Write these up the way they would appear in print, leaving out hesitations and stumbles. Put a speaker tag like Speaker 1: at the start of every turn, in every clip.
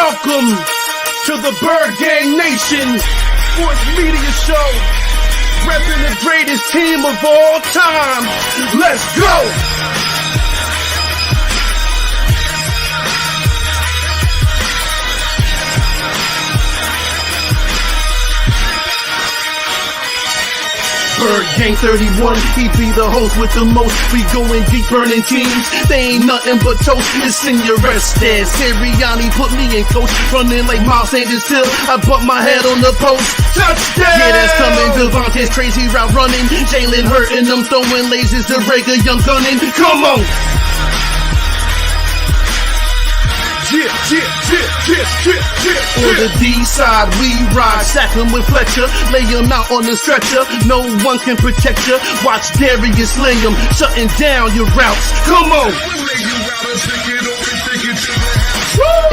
Speaker 1: Welcome to the Bird Gang Nation Sports Media Show, repping the greatest team of all time. Let's go! Bird Gang 31, he be the host with the most. We going deep, burning teams. They ain't nothing but toast. It's Senior Estes. Sirianni put me in coach, running like Miles Sanders Hill. I bumped my head on the post. Touchdown! Yeah, that's coming. Devontae's crazy route running. Jalen hurting them, throwing lasers to Rager, young gunning. Come on! On the D side, we ride, sack him with Fletcher, lay him out on the stretcher. No one can protect you. Watch Darius lay him, shutting down your routes. Come on!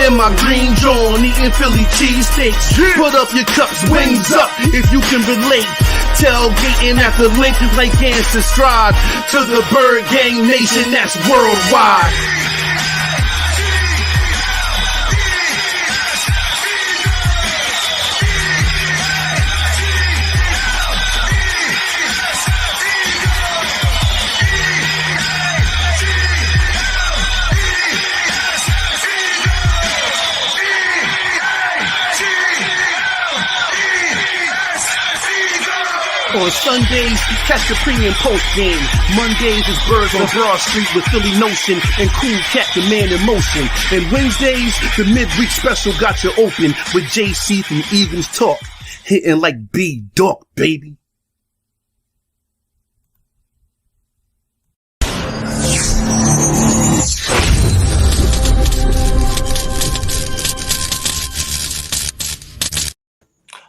Speaker 1: In my green John, eating Philly cheesesteaks. Put up your cups, wings up, if you can relate. Tailgating at the link like Gangsta Stride. To the Bird Gang Nation, that's worldwide. On Sundays, catch the pre and post game. Mondays is Birds on Broad Street with Philly Notion and Cool Cat the Man in Motion. And Wednesdays, the midweek special got you open with JC from Eagles Talk, hitting like B-Dog, baby.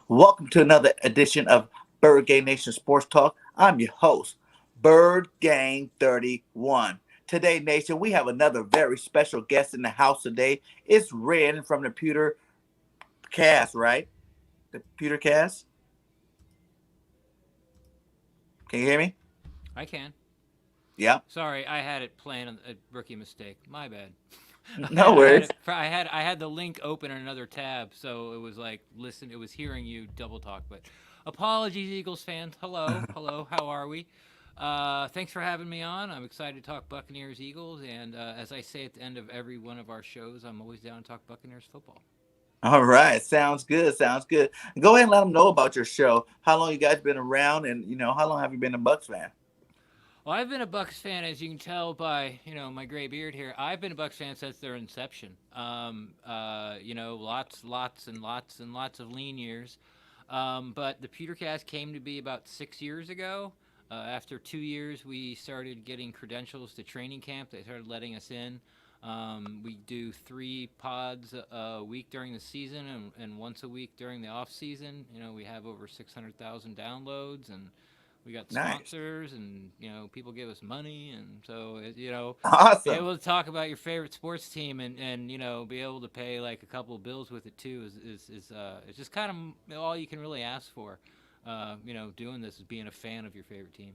Speaker 2: Welcome to another edition of Bird Gang Nation Sports Talk. I'm your host, Bird Gang 31. Today, Nation, we have another very special guest in the house today. It's Ren from the PewterCast, right? The PewterCast? Can you hear me?
Speaker 3: I can.
Speaker 2: Yeah.
Speaker 3: Sorry, I had it playing a rookie mistake. My bad.
Speaker 2: No worries.
Speaker 3: I had the link open in another tab, so it was like, listen, it was hearing you double talk, but apologies, Eagles fans. Hello, how are we? Thanks for having me on. I'm excited to talk Buccaneers, Eagles, and as I say at the end of every one of our shows, I'm always down to talk Buccaneers football.
Speaker 2: All right, sounds good. Go ahead and let them know about your show. How long you guys been around, and how long have you been a Bucs fan?
Speaker 3: Well, I've been a Bucs fan, as you can tell by my gray beard here. I've been a Bucs fan since their inception. Lots and lots of lean years. But the PewterCast came to be about 6 years ago. After 2 years, we started getting credentials to training camp. They started letting us in. We do 3 pods a week during the season and once a week during the off season. We have over 600,000 downloads, and we got sponsors, and people give us money, and so
Speaker 2: awesome.
Speaker 3: Be able to talk about your favorite sports team and be able to pay like a couple of bills with it too is it's just kind of all you can really ask for. Doing this is being a fan of your favorite team.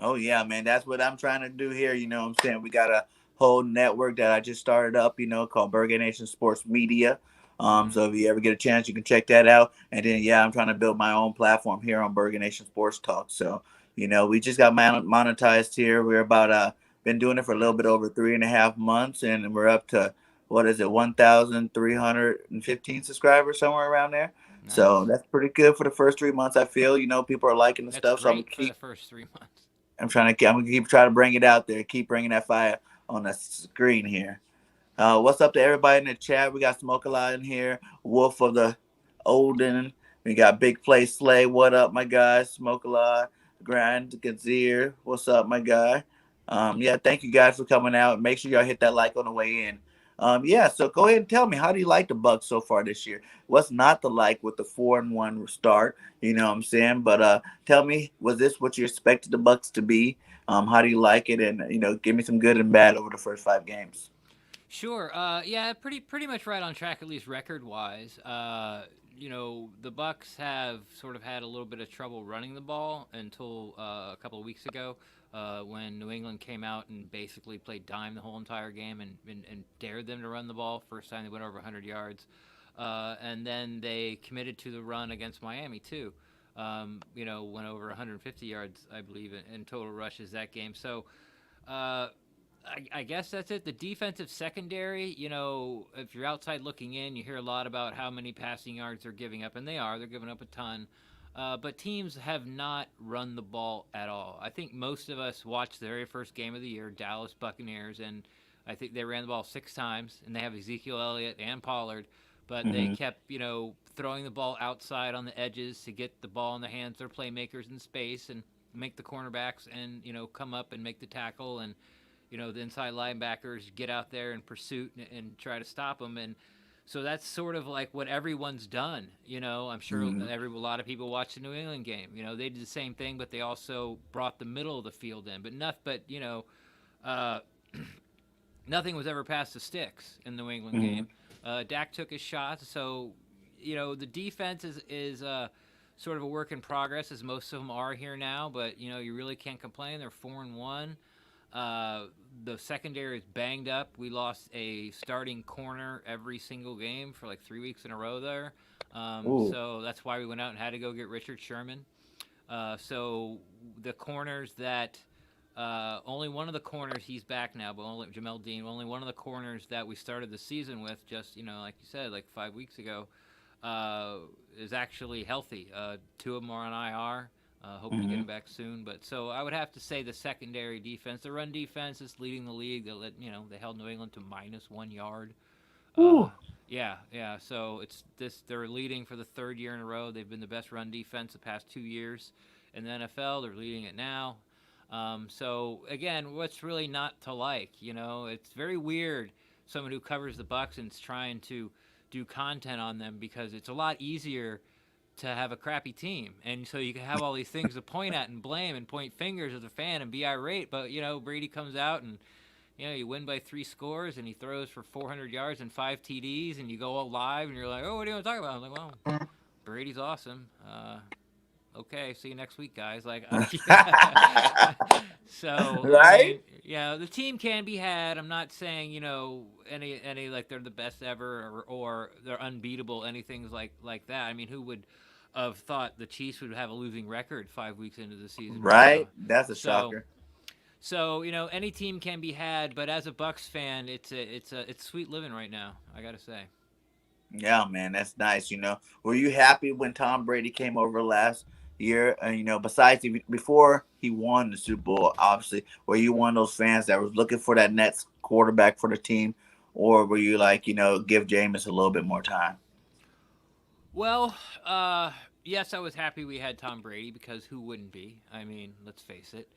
Speaker 2: Oh yeah, man, that's what I'm trying to do here. You know what I'm saying? We got a whole network that I just started up, called Burger Nation Sports Media. So if you ever get a chance, you can check that out. And then, I'm trying to build my own platform here on Burger Nation Sports Talk. So, we just got monetized here. We're about, been doing it for a little bit over 3.5 months, and we're up to, 1,315 subscribers, somewhere around there. Nice. So that's pretty good for the first 3 months. I feel, people are liking the stuff. So I'm gonna keep
Speaker 3: for the first 3 months.
Speaker 2: I'm gonna keep trying to bring it out there. Keep bringing that fire on the screen here. What's up to everybody in the chat? We got Smoke a Lot in here. Wolf of the Olden. We got Big Play Slay. What up, my guy? Smoke a Lot. Grand Gazir. What's up, my guy? Thank you guys for coming out. Make sure y'all hit that like on the way in. So go ahead and tell me, how do you like the Bucs so far this year? What's not to like with the 4-1 start? You know what I'm saying? But tell me, was this what you expected the Bucs to be? How do you like it? And give me some good and bad over the first 5 games.
Speaker 3: Sure. Pretty much right on track, at least record-wise. The Bucs have sort of had a little bit of trouble running the ball until a couple of weeks ago. when New England came out and basically played dime the whole entire game and dared them to run the ball. First time they went over 100 yards. And then they committed to the run against Miami, too. Went over 150 yards, I believe, in total rushes that game. So I guess that's it. The defensive secondary, if you're outside looking in, you hear a lot about how many passing yards they're giving up, and they're giving up a ton. But teams have not run the ball at all. I think most of us watched the very first game of the year, Dallas Buccaneers, and I think they ran the ball 6 times, and they have Ezekiel Elliott and Pollard, but they kept, throwing the ball outside on the edges to get the ball in the hands of their playmakers in space and make the cornerbacks and, come up and make the tackle, and, the inside linebackers get out there in pursuit and try to stop them. And so that's sort of like what everyone's done. I'm sure a lot of people watched the New England game. They did the same thing, but they also brought the middle of the field in. But nothing was ever past the sticks in the New England game. Dak took his shots. So, the defense is sort of a work in progress, as most of them are here now. But, you really can't complain. They're 4-1. The secondary is banged up. We lost a starting corner every single game for like 3 weeks in a row there. So that's why we went out and had to go get Richard Sherman. So the corners that only one of the corners, he's back now, but only Jamel Dean, only one of the corners that we started the season with just, like you said, like 5 weeks ago, is actually healthy. 2 of them are on IR. Hoping to get him back soon. But so I would have to say the secondary defense, the run defense is leading the league. They held New England to -1 yard. Yeah. So they're leading for the 3rd year in a row. They've been the best run defense the past 2 years in the NFL. They're leading it now. So again, what's really not to like? It's very weird. Someone who covers the Bucs and is trying to do content on them, because it's a lot easier to have a crappy team, and so you can have all these things to point at and blame and point fingers as a fan and be irate. But Brady comes out and you win by 3 scores, and he throws for 400 yards and 5 TDs, and you go all live and you're like, oh, what do you want to talk about? I'm like, well, Brady's awesome. Okay, see you next week, guys. Like, so
Speaker 2: right?
Speaker 3: The team can be had. I'm not saying any like they're the best ever or they're unbeatable. Anything like that. I mean, who would have thought the Chiefs would have a losing record 5 weeks into the season?
Speaker 2: Right, that's a shocker.
Speaker 3: So any team can be had, but as a Bucs fan, it's sweet living right now, I gotta say.
Speaker 2: Yeah, man, that's nice. Were you happy when Tom Brady came over last year? Besides before he won the Super Bowl, obviously, were you one of those fans that was looking for that next quarterback for the team, or were you like, give Jameis a little bit more time?
Speaker 3: Well, yes, I was happy we had Tom Brady, because who wouldn't be? I mean, let's face it.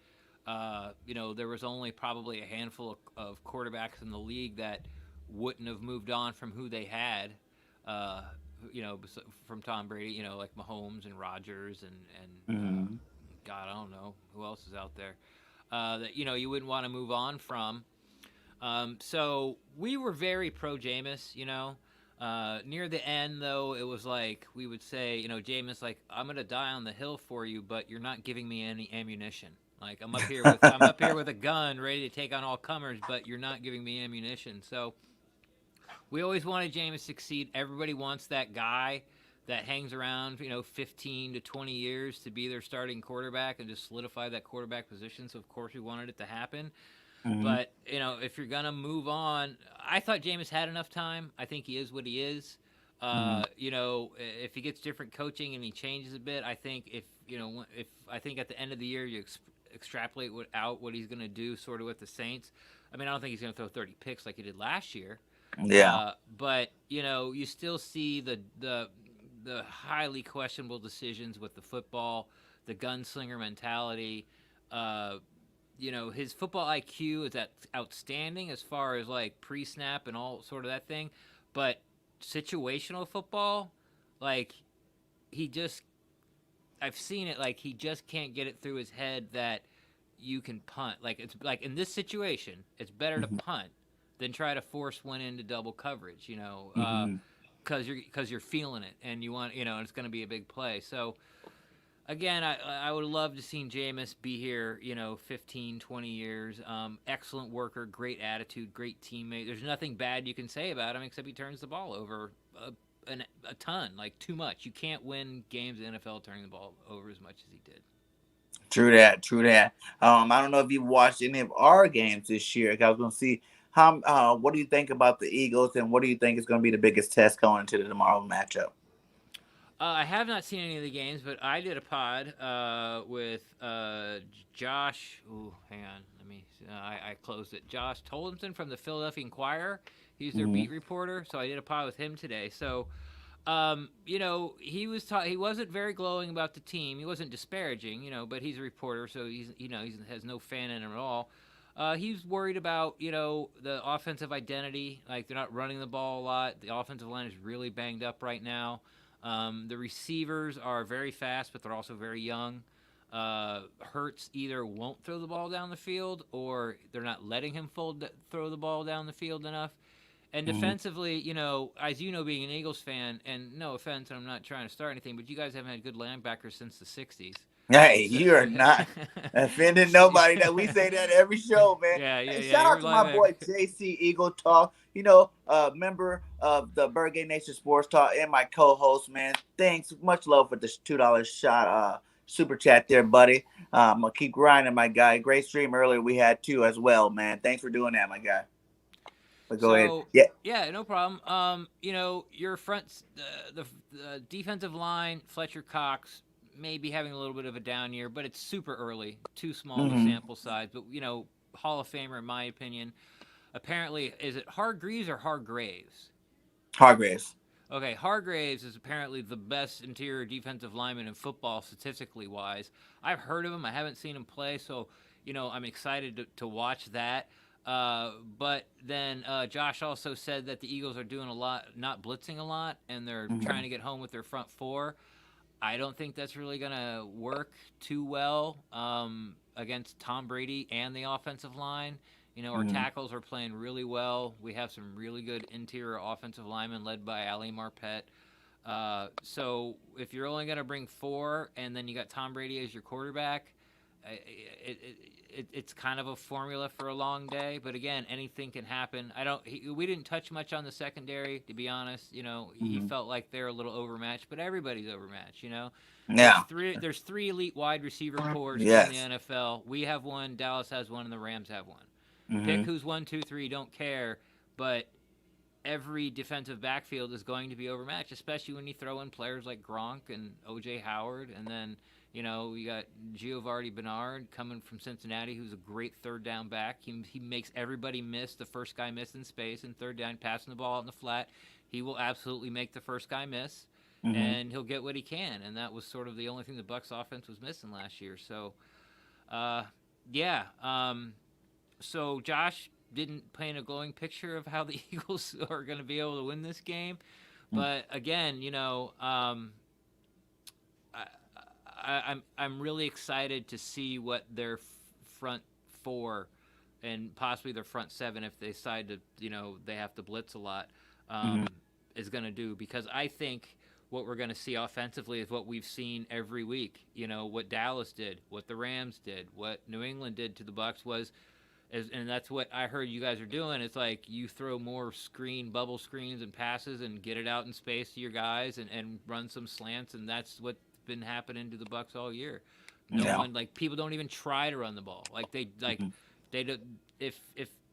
Speaker 3: There was only probably a handful of quarterbacks in the league that wouldn't have moved on from who they had, from Tom Brady, like Mahomes and Rodgers and God, I don't know who else is out there, that, you wouldn't want to move on from. So we were very pro Jameis, near the end, though, it was like we would say, Jameis, like, I'm going to die on the hill for you, but you're not giving me any ammunition. Like, I'm up here with a gun ready to take on all comers, but you're not giving me ammunition. So we always wanted Jameis to succeed. Everybody wants that guy that hangs around, 15 to 20 years to be their starting quarterback and just solidify that quarterback position. So, of course, we wanted it to happen. But, if you're going to move on, I thought Jameis had enough time. I think he is what he is. If he gets different coaching and he changes a bit, I think if at the end of the year you extrapolate out what he's going to do sort of with the Saints, I mean, I don't think he's going to throw 30 picks like he did last year.
Speaker 2: Yeah.
Speaker 3: But, you still see the highly questionable decisions with the football, the gunslinger mentality. His football IQ is outstanding as far as like pre-snap and all sort of that thing. But situational football, like I've seen it, like he just can't get it through his head that you can punt. Like it's like in this situation, it's better to punt than try to force one into double coverage, because you're feeling it and you want, and it's going to be a big play. So again, I would love to see Jameis be here, 15, 20 years. Excellent worker, great attitude, great teammate. There's nothing bad you can say about him except he turns the ball over a ton, like too much. You can't win games in the NFL turning the ball over as much as he did.
Speaker 2: True that. True that. I don't know if you watched any of our games this year. I was going to see how. What do you think about the Eagles, and what do you think is going to be the biggest test going into the tomorrow matchup?
Speaker 3: I have not seen any of the games, but I did a pod with Josh. Ooh, hang on. Let me. I closed it. Josh Tolenson from the Philadelphia Inquirer. He's their
Speaker 2: Mm-hmm.
Speaker 3: beat reporter, so I did a pod with him today. So, he was he wasn't very glowing about the team. He wasn't disparaging, but he's a reporter, so he has no fan in him at all. He's worried about the offensive identity. Like they're not running the ball a lot. The offensive line is really banged up right now. The receivers are very fast, but they're also very young. Hurts either won't throw the ball down the field, or they're not letting him throw the ball down the field enough. And
Speaker 2: Mm-hmm.
Speaker 3: defensively, as you know, being an Eagles fan, and no offense, I'm not trying to start anything, but you guys haven't had good linebackers since the '60s.
Speaker 2: Hey,
Speaker 3: So,
Speaker 2: you are not offending nobody. That we say that every show, man. Hey,
Speaker 3: yeah.
Speaker 2: shout
Speaker 3: Your
Speaker 2: out to my boy
Speaker 3: linebacker.
Speaker 2: JC Eagle Talk. Member of the Bird Nation Sports Talk and my co-host, man. Thanks, much love for this $2 shot, super chat there, buddy. I'm gonna keep grinding, my guy. Great stream earlier we had too as well, man. Thanks for doing that, my guy. But go ahead.
Speaker 3: So
Speaker 2: Yeah.
Speaker 3: yeah, no problem. Your front, the defensive line, Fletcher Cox, may be having a little bit of a down year, but it's super early, too small of a
Speaker 2: Mm-hmm.
Speaker 3: sample size. But Hall of Famer in my opinion. Apparently, is it Hargreaves or Hargraves?
Speaker 2: Hargraves.
Speaker 3: Okay, Hargraves is apparently the best interior defensive lineman in football statistically wise. I've heard of him. I haven't seen him play, so I'm excited to watch that. But then Josh also said that the Eagles are doing a lot, not blitzing a lot, and they're trying
Speaker 2: Mm-hmm.
Speaker 3: to get home with their front four. I don't think that's really going to work too well against Tom Brady and the offensive line. Our
Speaker 2: Mm-hmm.
Speaker 3: tackles are playing really well. We have some really good interior offensive linemen led by Ali Marpet. So if you're only going to bring four and then you got Tom Brady as your quarterback, it's kind of a formula for a long day. But again, anything can happen. We didn't touch much on the secondary, to be honest. He
Speaker 2: Mm-hmm.
Speaker 3: felt like they're a little overmatched, but everybody's overmatched.
Speaker 2: Yeah.
Speaker 3: There's three elite wide receiver cores in the
Speaker 2: Yes.
Speaker 3: NFL. We have one, Dallas has one, and the Rams have one. Pick
Speaker 2: Mm-hmm.
Speaker 3: who's 1, 2, 3. Don't care, but every defensive backfield is going to be overmatched, especially when you throw in players like Gronk and O.J. Howard, and then you got Giovanni Bernard coming from Cincinnati, who's a great third down back. He makes everybody miss. The first guy miss in space, and third down, passing the ball out in the flat. He will absolutely make the first guy miss,
Speaker 2: Mm-hmm.
Speaker 3: and he'll get what he can. And that was sort of the only thing the Bucs offense was missing last year. So, yeah. So Josh didn't paint a glowing picture of how the Eagles are going to be able to win this game. But again, I'm really excited to see what their front four and possibly their front seven, if they decide to, they have to blitz a lot,
Speaker 2: Mm-hmm.
Speaker 3: is going to do. Because I think what we're going to see offensively is what we've seen every week. What Dallas did, what the Rams did, what New England did to the Bucs and that's what I heard you guys are doing. It's like you throw more bubble screens and passes and get it out in space to your guys and run some slants, and that's what's been happening to the Bucs all year. No
Speaker 2: Yeah.
Speaker 3: one, like, people don't even try to run the ball. Like
Speaker 2: Mm-hmm.
Speaker 3: they do, if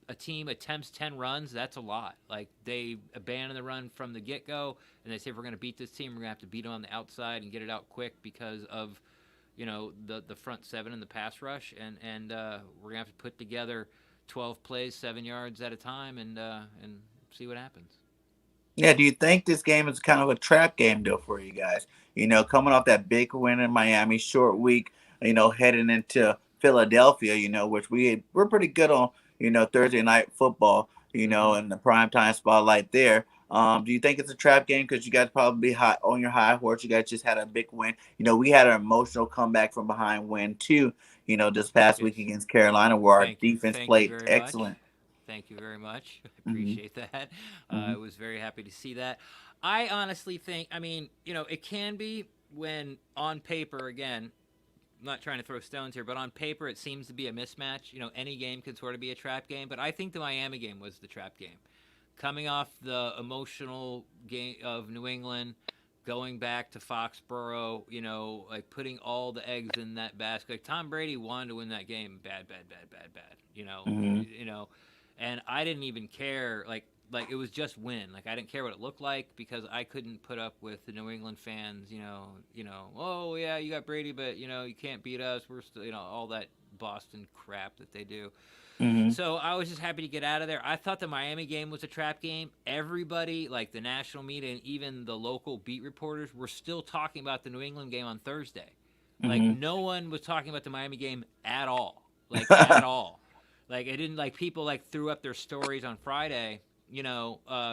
Speaker 3: a team attempts 10 runs, that's a lot. Like, they abandon the run from the get-go, and they say, if we're going to beat this team, we're going to have to beat them on the outside and get it out quick because of the front seven and the pass rush, and we're gonna have to put together 12 plays, 7 yards at a time, and see what happens.
Speaker 2: Yeah, do you think this game is kind of a trap game though for you guys? Coming off that big win in Miami, short week, heading into Philadelphia, which we're pretty good on, Thursday night football,
Speaker 3: Mm-hmm.
Speaker 2: in the primetime spotlight there. Do you think it's a trap game because you guys probably high on your high horse? You guys just had a big win. We had an emotional comeback from behind win too. This past
Speaker 3: Yes.
Speaker 2: week against Carolina, where our defense
Speaker 3: Thank you
Speaker 2: played
Speaker 3: very much.
Speaker 2: excellent.
Speaker 3: Thank you very much. I
Speaker 2: Hmm.
Speaker 3: appreciate that.
Speaker 2: Hmm.
Speaker 3: I was very happy to see that. I honestly think, I mean, it can be when on paper, again, I'm not trying to throw stones here, but on paper it seems to be a mismatch. Any game could sort of be a trap game, but I think the Miami game was the trap game. Coming off the emotional game of New England, going back to Foxborough, like putting all the eggs in that basket. Like Tom Brady wanted to win that game bad, bad, bad, bad, bad.
Speaker 2: Mm-hmm.
Speaker 3: And I didn't even care. Like it was just win. Like I didn't care what it looked like because I couldn't put up with the New England fans. Oh yeah, you got Brady, but you can't beat us. We're still, all that Boston crap that they do.
Speaker 2: Mm-hmm.
Speaker 3: So I was just happy to get out of there. I thought the Miami game was a trap game. Everybody, like the national media and even the local beat reporters, were still talking about the New England game on Thursday. Like
Speaker 2: Mm-hmm.
Speaker 3: no one was talking about the Miami game at all. Like at all. Like it didn't like people like threw up their stories on Friday,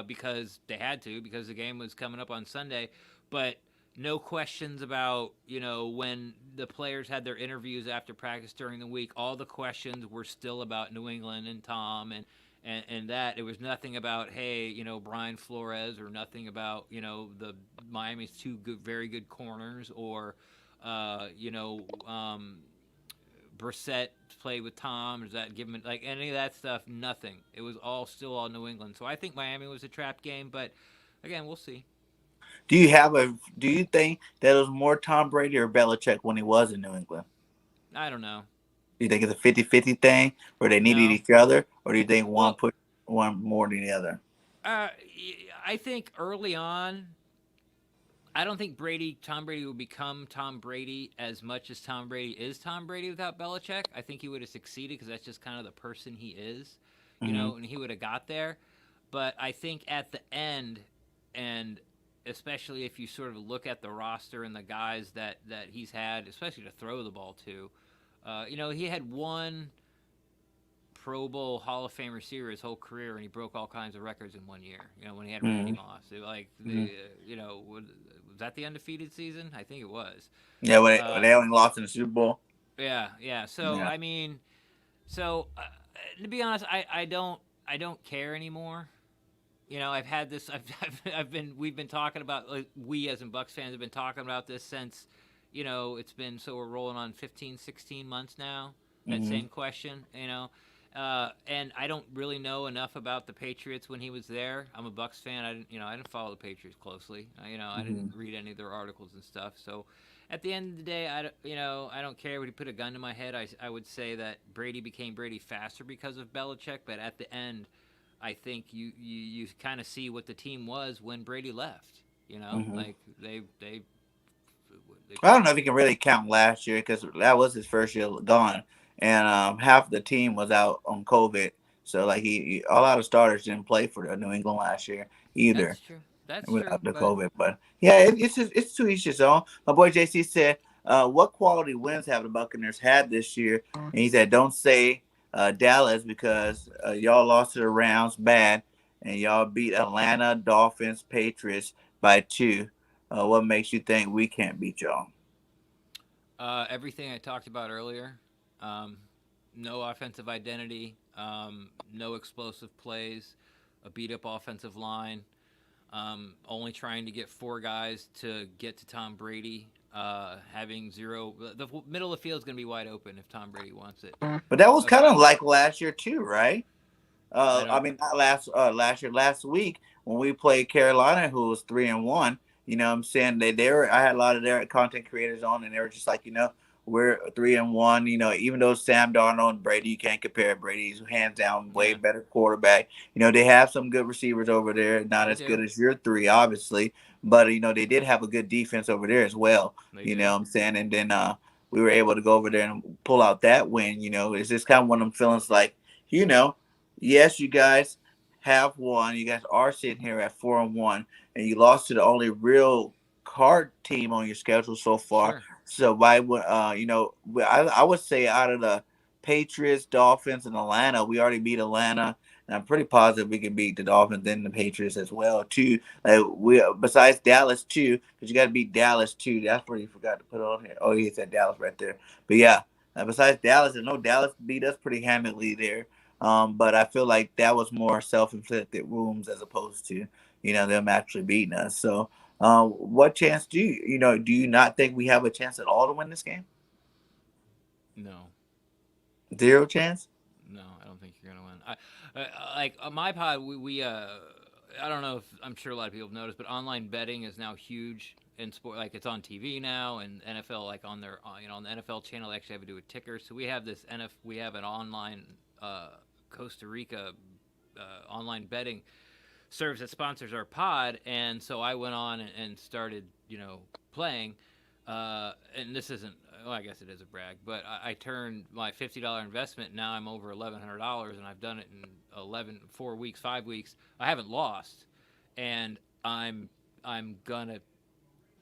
Speaker 3: because they had to because the game was coming up on Sunday, but no questions about when the players had their interviews after practice during the week. All the questions were still about New England and Tom and that. It was nothing about hey Brian Flores, or nothing about the Miami's two good, very good corners, or uh, you know um, Brissett played with Tom. Does that give him like any of that stuff? Nothing. It was all New England. So I think Miami was a trap game, but again, we'll see.
Speaker 2: Do you think that it was more Tom Brady or Belichick when he was in New England?
Speaker 3: I don't know.
Speaker 2: Do you think it's a 50-50 thing where they needed
Speaker 3: No.
Speaker 2: each other, or do you think one
Speaker 3: Well,
Speaker 2: put one more than the other?
Speaker 3: uh, I think early on, I don't think Tom Brady would become Tom Brady as much as Tom Brady is Tom Brady without Belichick. I think he would have succeeded because that's just kind of the person he is,
Speaker 2: Mm-hmm.
Speaker 3: and he would have got there. But I think at the end, and especially if you sort of look at the roster and the guys that he's had, especially to throw the ball to, he had one Pro Bowl Hall of Fame receiver his whole career, and he broke all kinds of records in one year. When he had Randy
Speaker 2: Mm-hmm.
Speaker 3: Moss,
Speaker 2: Mm-hmm.
Speaker 3: was that the undefeated season? I think it was.
Speaker 2: Yeah, when
Speaker 3: Uh,
Speaker 2: they only lost in the Super Bowl.
Speaker 3: yeah, yeah. So
Speaker 2: Yeah.
Speaker 3: I mean, so to be honest, I don't care anymore. I've had this. We've been talking about, like, we as in Bucks fans have been talking about this since, it's been, so we're rolling on 15, 16 months now. That
Speaker 2: Mm-hmm.
Speaker 3: same question, and I don't really know enough about the Patriots when he was there. I'm a Bucks fan. I didn't follow the Patriots closely. I
Speaker 2: Mm-hmm.
Speaker 3: didn't read any of their articles and stuff. So, at the end of the day, I don't care. Would he put a gun to my head? I would say that Brady became Brady faster because of Belichick. But at the end, I think you kind of see what the team was when Brady left.
Speaker 2: Mm-hmm.
Speaker 3: Like they
Speaker 2: I don't know if you can really count last year because that was his first year gone, and half the team was out on COVID. So like a lot of starters didn't play for the New England last year either
Speaker 3: That's true. That's true.
Speaker 2: without the
Speaker 3: But
Speaker 2: COVID. But yeah, it's to each his own. My boy JC said, "What quality wins have the Buccaneers had this year?" And he said, "Don't say Dallas because y'all lost to the Rams bad, and y'all beat Atlanta, Dolphins, Patriots by two. What makes you think we can't beat y'all?"
Speaker 3: everything I talked about earlier, um, no offensive identity, no explosive plays, a beat up offensive line, only trying to get four guys to get to Tom Brady, having zero. The middle of the field is going to be wide open if Tom Brady wants it.
Speaker 2: But that was
Speaker 3: Uh,
Speaker 2: kind of like last year too, right?
Speaker 3: I
Speaker 2: I
Speaker 3: don't.
Speaker 2: mean, not last year, last week when we played Carolina, who was 3-1. You know, what I'm saying they were. I had a lot of their content creators on, and they were just like, we're 3-1. You know, even though Sam Darnold and Brady, you can't compare. Brady's hands down way
Speaker 3: Yeah,
Speaker 2: better quarterback. They have some good receivers over there, not
Speaker 3: they
Speaker 2: as good
Speaker 3: do.
Speaker 2: as your three, obviously, but they did have a good defense over there as well.
Speaker 3: They
Speaker 2: You know
Speaker 3: do.
Speaker 2: what I'm saying, and then we were able to go over there and pull out that win. It's just kind of one of them feelings like, you know yes, you guys have won. You guys are sitting here at 4-1, and you lost to the only real card team on your schedule so far.
Speaker 3: Sure.
Speaker 2: So why would I would say out of the Patriots, Dolphins, and Atlanta, we already beat Atlanta. And I'm pretty positive we can beat the Dolphins and the Patriots as well too. Like we besides Dallas too, because you got to beat Dallas too. That's where you forgot to put on here. Oh, he said Dallas right there. But yeah, besides Dallas, I know Dallas beat us pretty handily there. But I feel like that was more self-inflicted wounds as opposed to them actually beating us. So What chance do do you not think we have a chance at all to win this game?
Speaker 3: No.
Speaker 2: Zero chance?
Speaker 3: No, I don't think you're gonna win. Like my pod, we I don't know if I'm sure a lot of people have noticed, but online betting is now huge in sport. Like it's on TV now, and NFL like on their on the NFL channel they actually have to do a ticker. So we have we have an online Costa Rica online betting service that sponsors our pod, and so I went on and started playing. And this isn't, well, I guess it is a brag, but I turned my $50 investment. Now I'm over $1,100, and I've done it in 4 weeks, 5 weeks. I haven't lost, and I'm gonna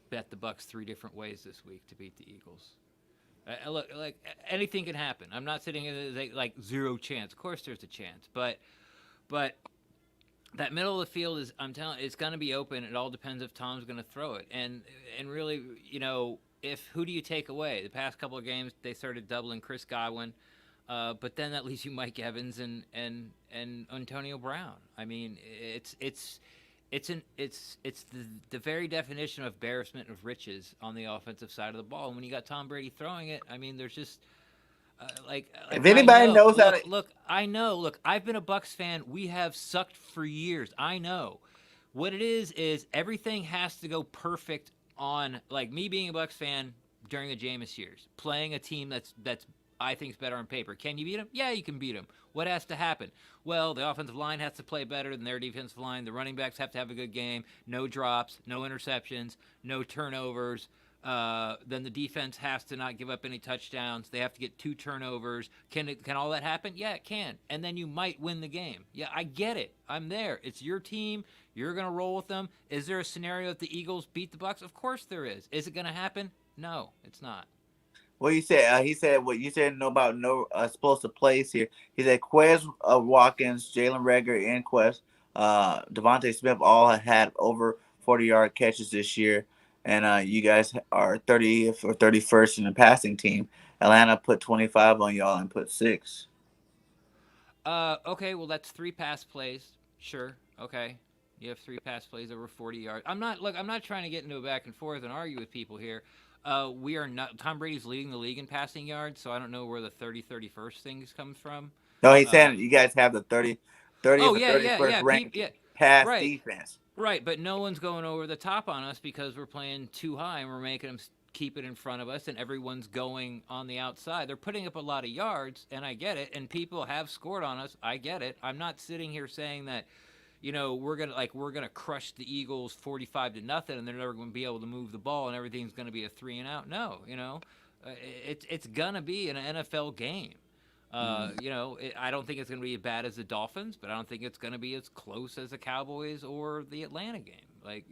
Speaker 3: bet the Bucks 3 different ways this week to beat the Eagles. Look, like anything can happen. I'm not sitting in like zero chance. Of course, there's a chance, but that middle of the field is, I'm telling, it's going to be open. It all depends if Tom's going to throw it, and really, if who do you take away? The past couple of games they started doubling Chris Godwin, but then that leaves you Mike Evans and Antonio Brown. I mean, it's the very definition of embarrassment of riches on the offensive side of the ball. And when you got Tom Brady throwing it, I mean, there's just if
Speaker 2: anybody knows how to
Speaker 3: look, I know. Look, I've been a Bucks fan. We have sucked for years. I know. What it is everything has to go perfect on, like, me being a Bucks fan during the Jameis years, playing a team that's I think is better on paper. Can you beat them? Yeah, you can beat them. What has to happen? Well, the offensive line has to play better than their defensive line. The running backs have to have a good game. No drops, no interceptions, no turnovers. Then the defense has to not give up any touchdowns. They have to get 2 turnovers. Can all that happen? Yeah, it can. And then you might win the game. Yeah, I get it. I'm there. It's your team. You're going to roll with them. Is there a scenario that the Eagles beat the Bucks? Of course there is. Is it going to happen? No, it's not.
Speaker 2: Well, you said he said what you said about no explosive plays here. He said Quez Watkins, Jalen Reagor, and Devontae Smith all had over 40-yard catches this year, and you guys are 30th or 31st in the passing team. Atlanta put 25 on y'all and put 6.
Speaker 3: Okay, well that's 3 pass plays. Sure. Okay. You have 3 pass plays over 40 yards. I'm not trying to get into a back and forth and argue with people here. We are not. Tom Brady's leading the league in passing yards, so I don't know where the 31st things comes from.
Speaker 2: No, he's saying you guys have the 30th or 31st ranked pass defense.
Speaker 3: Right, but no one's going over the top on us because we're playing too high and we're making them keep it in front of us, and everyone's going on the outside. They're putting up a lot of yards, and I get it, and people have scored on us. I get it. I'm not sitting here saying that we're gonna crush the Eagles 45-0, and they're never gonna be able to move the ball, and everything's gonna be a 3 and out. No, it's gonna be an NFL game. I don't think it's gonna be as bad as the Dolphins, but I don't think it's gonna be as close as the Cowboys or the Atlanta game. Like,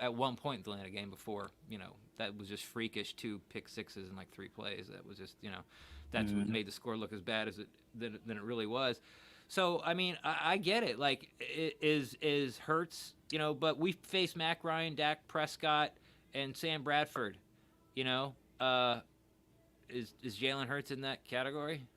Speaker 3: at one point the Atlanta game before, that was just freakish, 2 pick sixes in like 3 plays. That was just, that's what made the score look as bad as than it really was. So, I mean, I get it. Like, is Hurts, but we faced Mac Ryan, Dak Prescott, and Sam Bradford. Is Jalen Hurts in that category?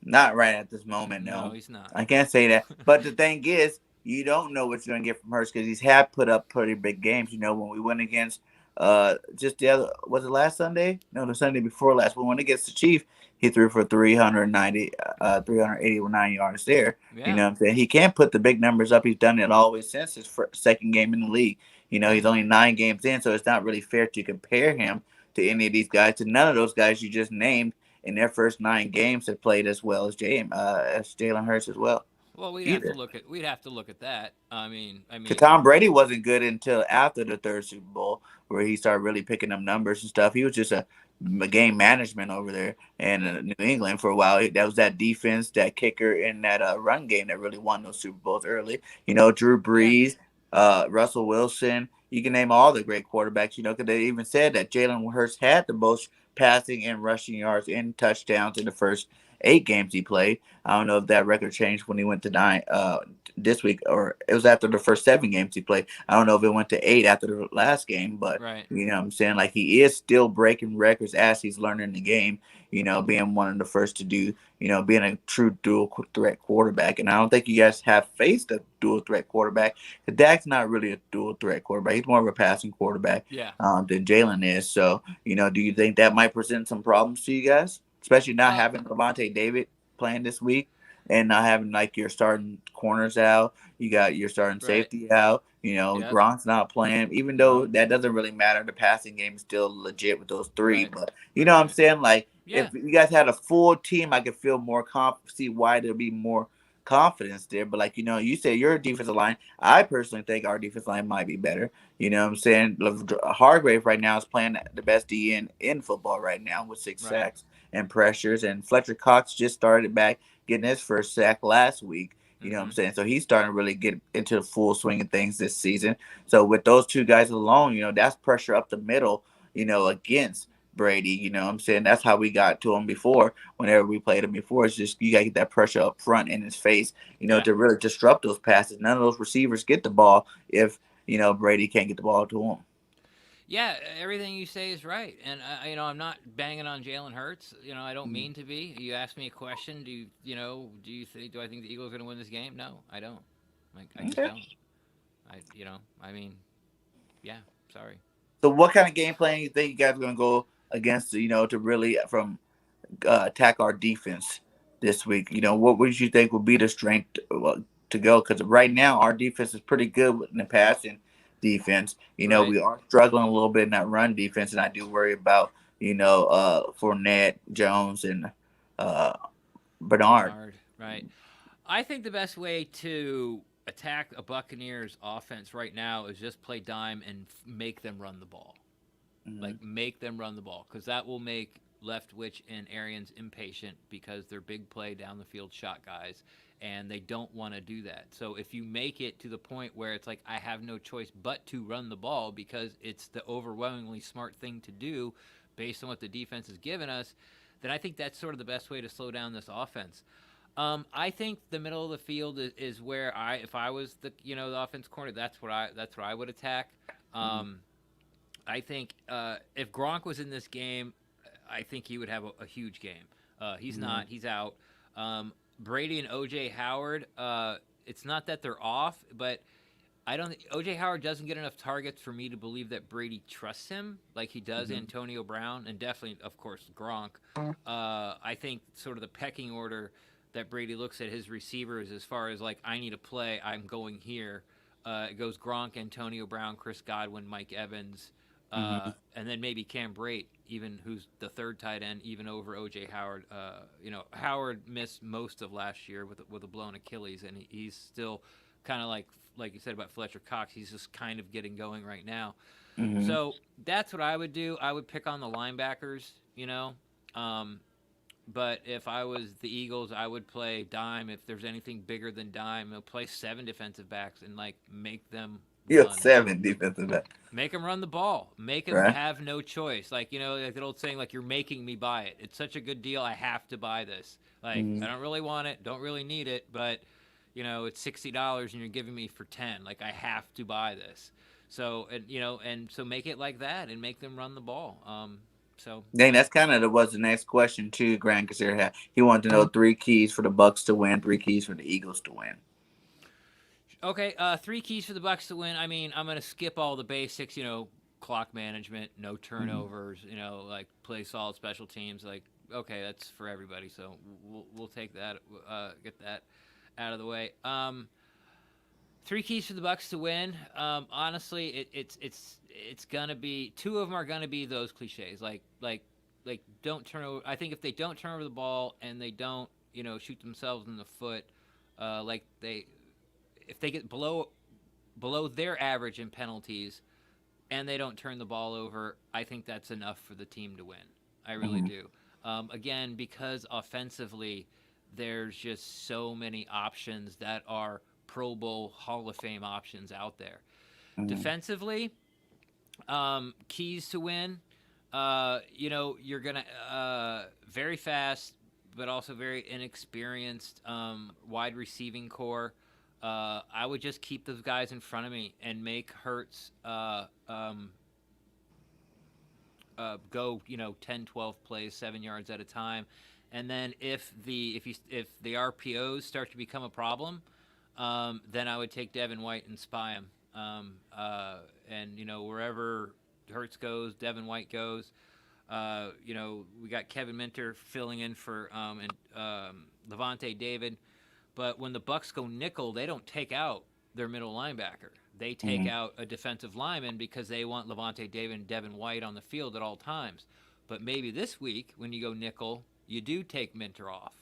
Speaker 2: Not right at this moment, no.
Speaker 3: No, he's not.
Speaker 2: I can't say that. But the thing is, you don't know what you're going to get from Hurts because he's had put up pretty big games. When we went against just the other, was it last Sunday? No, the Sunday before last. When we went against the Chiefs, he threw for 389 yards there. Yeah. You know what I'm saying? He can't put the big numbers up. He's done it always since his second game in the league. He's only 9 games in, so it's not really fair to compare him to any of these guys. To none of those guys you just named in their first 9 games have played as well as Jalen Hurts as well.
Speaker 3: Well, we'd have to look at that. I mean,
Speaker 2: Tom Brady wasn't good until after the 3rd Super Bowl, where he started really picking up numbers and stuff. He was just a game management over there in New England for a while. That was that defense, that kicker, and that run game that really won those Super Bowls early. Drew Brees, Russell Wilson. You can name all the great quarterbacks. Because they even said that Jalen Hurts had the most passing and rushing yards and touchdowns in the first 8 games he played. I don't know if that record changed when he went to 9 this week, or it was after the first 7 games he played. I don't know if it went to 8 after the last game, but
Speaker 3: Right.
Speaker 2: you know what I'm saying? Like, he is still breaking records as he's learning the game, being one of the first to do, being a true dual threat quarterback. And I don't think you guys have faced a dual threat quarterback. Dak's not really a dual threat quarterback. He's more of a passing quarterback
Speaker 3: Yeah.
Speaker 2: than Jalen is. So, do you think that might present some problems to you guys, especially not
Speaker 3: Uh,
Speaker 2: having Levante David playing this week and not having like your starting corners out? You got your starting
Speaker 3: right.
Speaker 2: safety out.
Speaker 3: Yep.
Speaker 2: Gronk's not playing, even though
Speaker 3: No.
Speaker 2: that doesn't really matter. The passing game is still legit with those three.
Speaker 3: Right.
Speaker 2: But you know what I'm
Speaker 3: Right.
Speaker 2: saying? Like, if
Speaker 3: Yeah.
Speaker 2: you guys had a full team, I could feel more see why there'd be more confidence there. But like, you said your defensive line. I personally think our defensive line might be better. You know what I'm saying? Hargrave right now is playing the best D in football right now with 6
Speaker 3: Right.
Speaker 2: sacks and pressures. And Fletcher Cox just started back getting his first sack last week. You know what I'm
Speaker 3: Mm-hmm.
Speaker 2: saying? So he's starting to really get into the full swing of things this season. So with those two guys alone, that's pressure up the middle, against Brady. You know what I'm saying? That's how we got to him before. Whenever we played him before, it's just you got to get that pressure up front in his face,
Speaker 3: Yeah.
Speaker 2: to really disrupt those passes. None of those receivers get the ball if, Brady can't get the ball to him.
Speaker 3: Yeah, everything you say is right, and I'm not banging on Jalen Hurts. I don't mean to be. You asked me a question. Do I think the Eagles are going to win this game? No, I don't. Like, I just
Speaker 2: Okay.
Speaker 3: don't. I mean, yeah. Sorry.
Speaker 2: So what kind of game plan you think you guys are going to go against, to really attack our defense this week? What would you think would be the strength to go? Because right now our defense is pretty good in the passing defense.
Speaker 3: Right.
Speaker 2: We are struggling a little bit in that run defense, and I do worry about Fournette, Jones, and uh, Bernard.
Speaker 3: Bernard. Right. I think the best way to attack a Buccaneers offense right now is just play dime and make them run the ball.
Speaker 2: Mm-hmm.
Speaker 3: Like, make them run the ball, because that will make Leftwich and Arians impatient, because they're big play down the field shot guys, and they don't want to do that. So if you make it to the point where it's like, I have no choice but to run the ball because it's the overwhelmingly smart thing to do based on what the defense has given us, then I think that's sort of the best way to slow down this offense. I think the middle of the field is where if I was the offense corner, that's what I would attack. I think if Gronk was in this game, I think he would have a huge game. He's not. He's out. Brady and O.J. Howard, it's not that they're off, but I don't think O.J. Howard doesn't get enough targets for me to believe that Brady trusts him like he does Antonio Brown, and definitely, of course, Gronk. I think sort of the pecking order that Brady looks at his receivers as far as like, I need a play, I'm going here. It goes Gronk, Antonio Brown, Chris Godwin, Mike Evans, and then maybe Cam Brate, even, who's the third tight end, even over O.J. Howard. Howard missed most of last year with a blown Achilles, and he's still kind of like you said about Fletcher Cox. He's just kind of getting going right now.
Speaker 2: Mm-hmm.
Speaker 3: So that's what I would do. I would pick on the linebackers, but if I was the Eagles, I would play dime. If there's anything bigger than dime, I'll play 7 defensive backs and make them
Speaker 2: You have
Speaker 3: run.
Speaker 2: 7 defensive back.
Speaker 3: Make them run the ball. Make them
Speaker 2: Right.
Speaker 3: have no choice. Like, like that old saying, like, you're making me buy it. It's such a good deal. I have to buy this. Like, I don't really want it. Don't really need it. But, it's $60 and you're giving me for 10. Like, I have to buy this. So, and so make it like that and make them run the ball. So
Speaker 2: Dang, that's kind of was the next question too. Grant Casera had. He wanted to know 3 keys for the Bucks to win, 3 keys for the Eagles to win.
Speaker 3: Okay, 3 keys for the Bucks to win. I mean, I'm gonna skip all the basics. Clock management, no turnovers. Like, play solid special teams. Like, okay, that's for everybody. So we'll take that. Get that out of the way. 3 keys for the Bucks to win. Honestly, it's gonna be 2 of them are gonna be those cliches. Like don't turn over. I think if they don't turn over the ball and they don't shoot themselves in the foot, if they get below their average in penalties and they don't turn the ball over, I think that's enough for the team to win. I really do. Again, because offensively, there's just so many options that are Pro Bowl Hall of Fame options out there. Defensively, keys to win. You're gonna very fast, but also very inexperienced wide receiving core. I would just keep those guys in front of me and make Hurts go 10, 12 plays 7 yards at a time, and then if the RPOs start to become a problem, then I would take Devin White and spy him, and wherever Hurts goes, Devin White goes. We got Kevin Minter filling in for Levante David, but when the Bucs go nickel, they don't take out their middle linebacker. They take out a defensive lineman because they want Levante David and Devin White on the field at all times. But maybe this week, when you go nickel, you do take Minter off,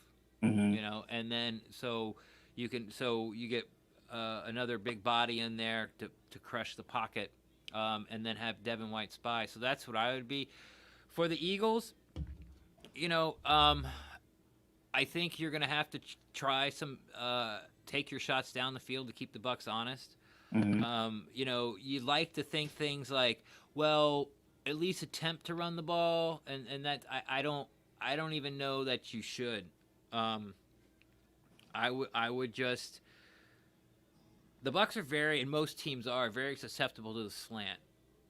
Speaker 3: and then so you get another big body in there to crush the pocket, and then have Devin White spy. So that's what I would be. For the Eagles, I think you're going to have to try some take your shots down the field to keep the Bucs honest. You like to think things like, well, at least attempt to run the ball, and that I don't even know that you should. I would just. The Bucs are very, and most teams are very susceptible to the slant.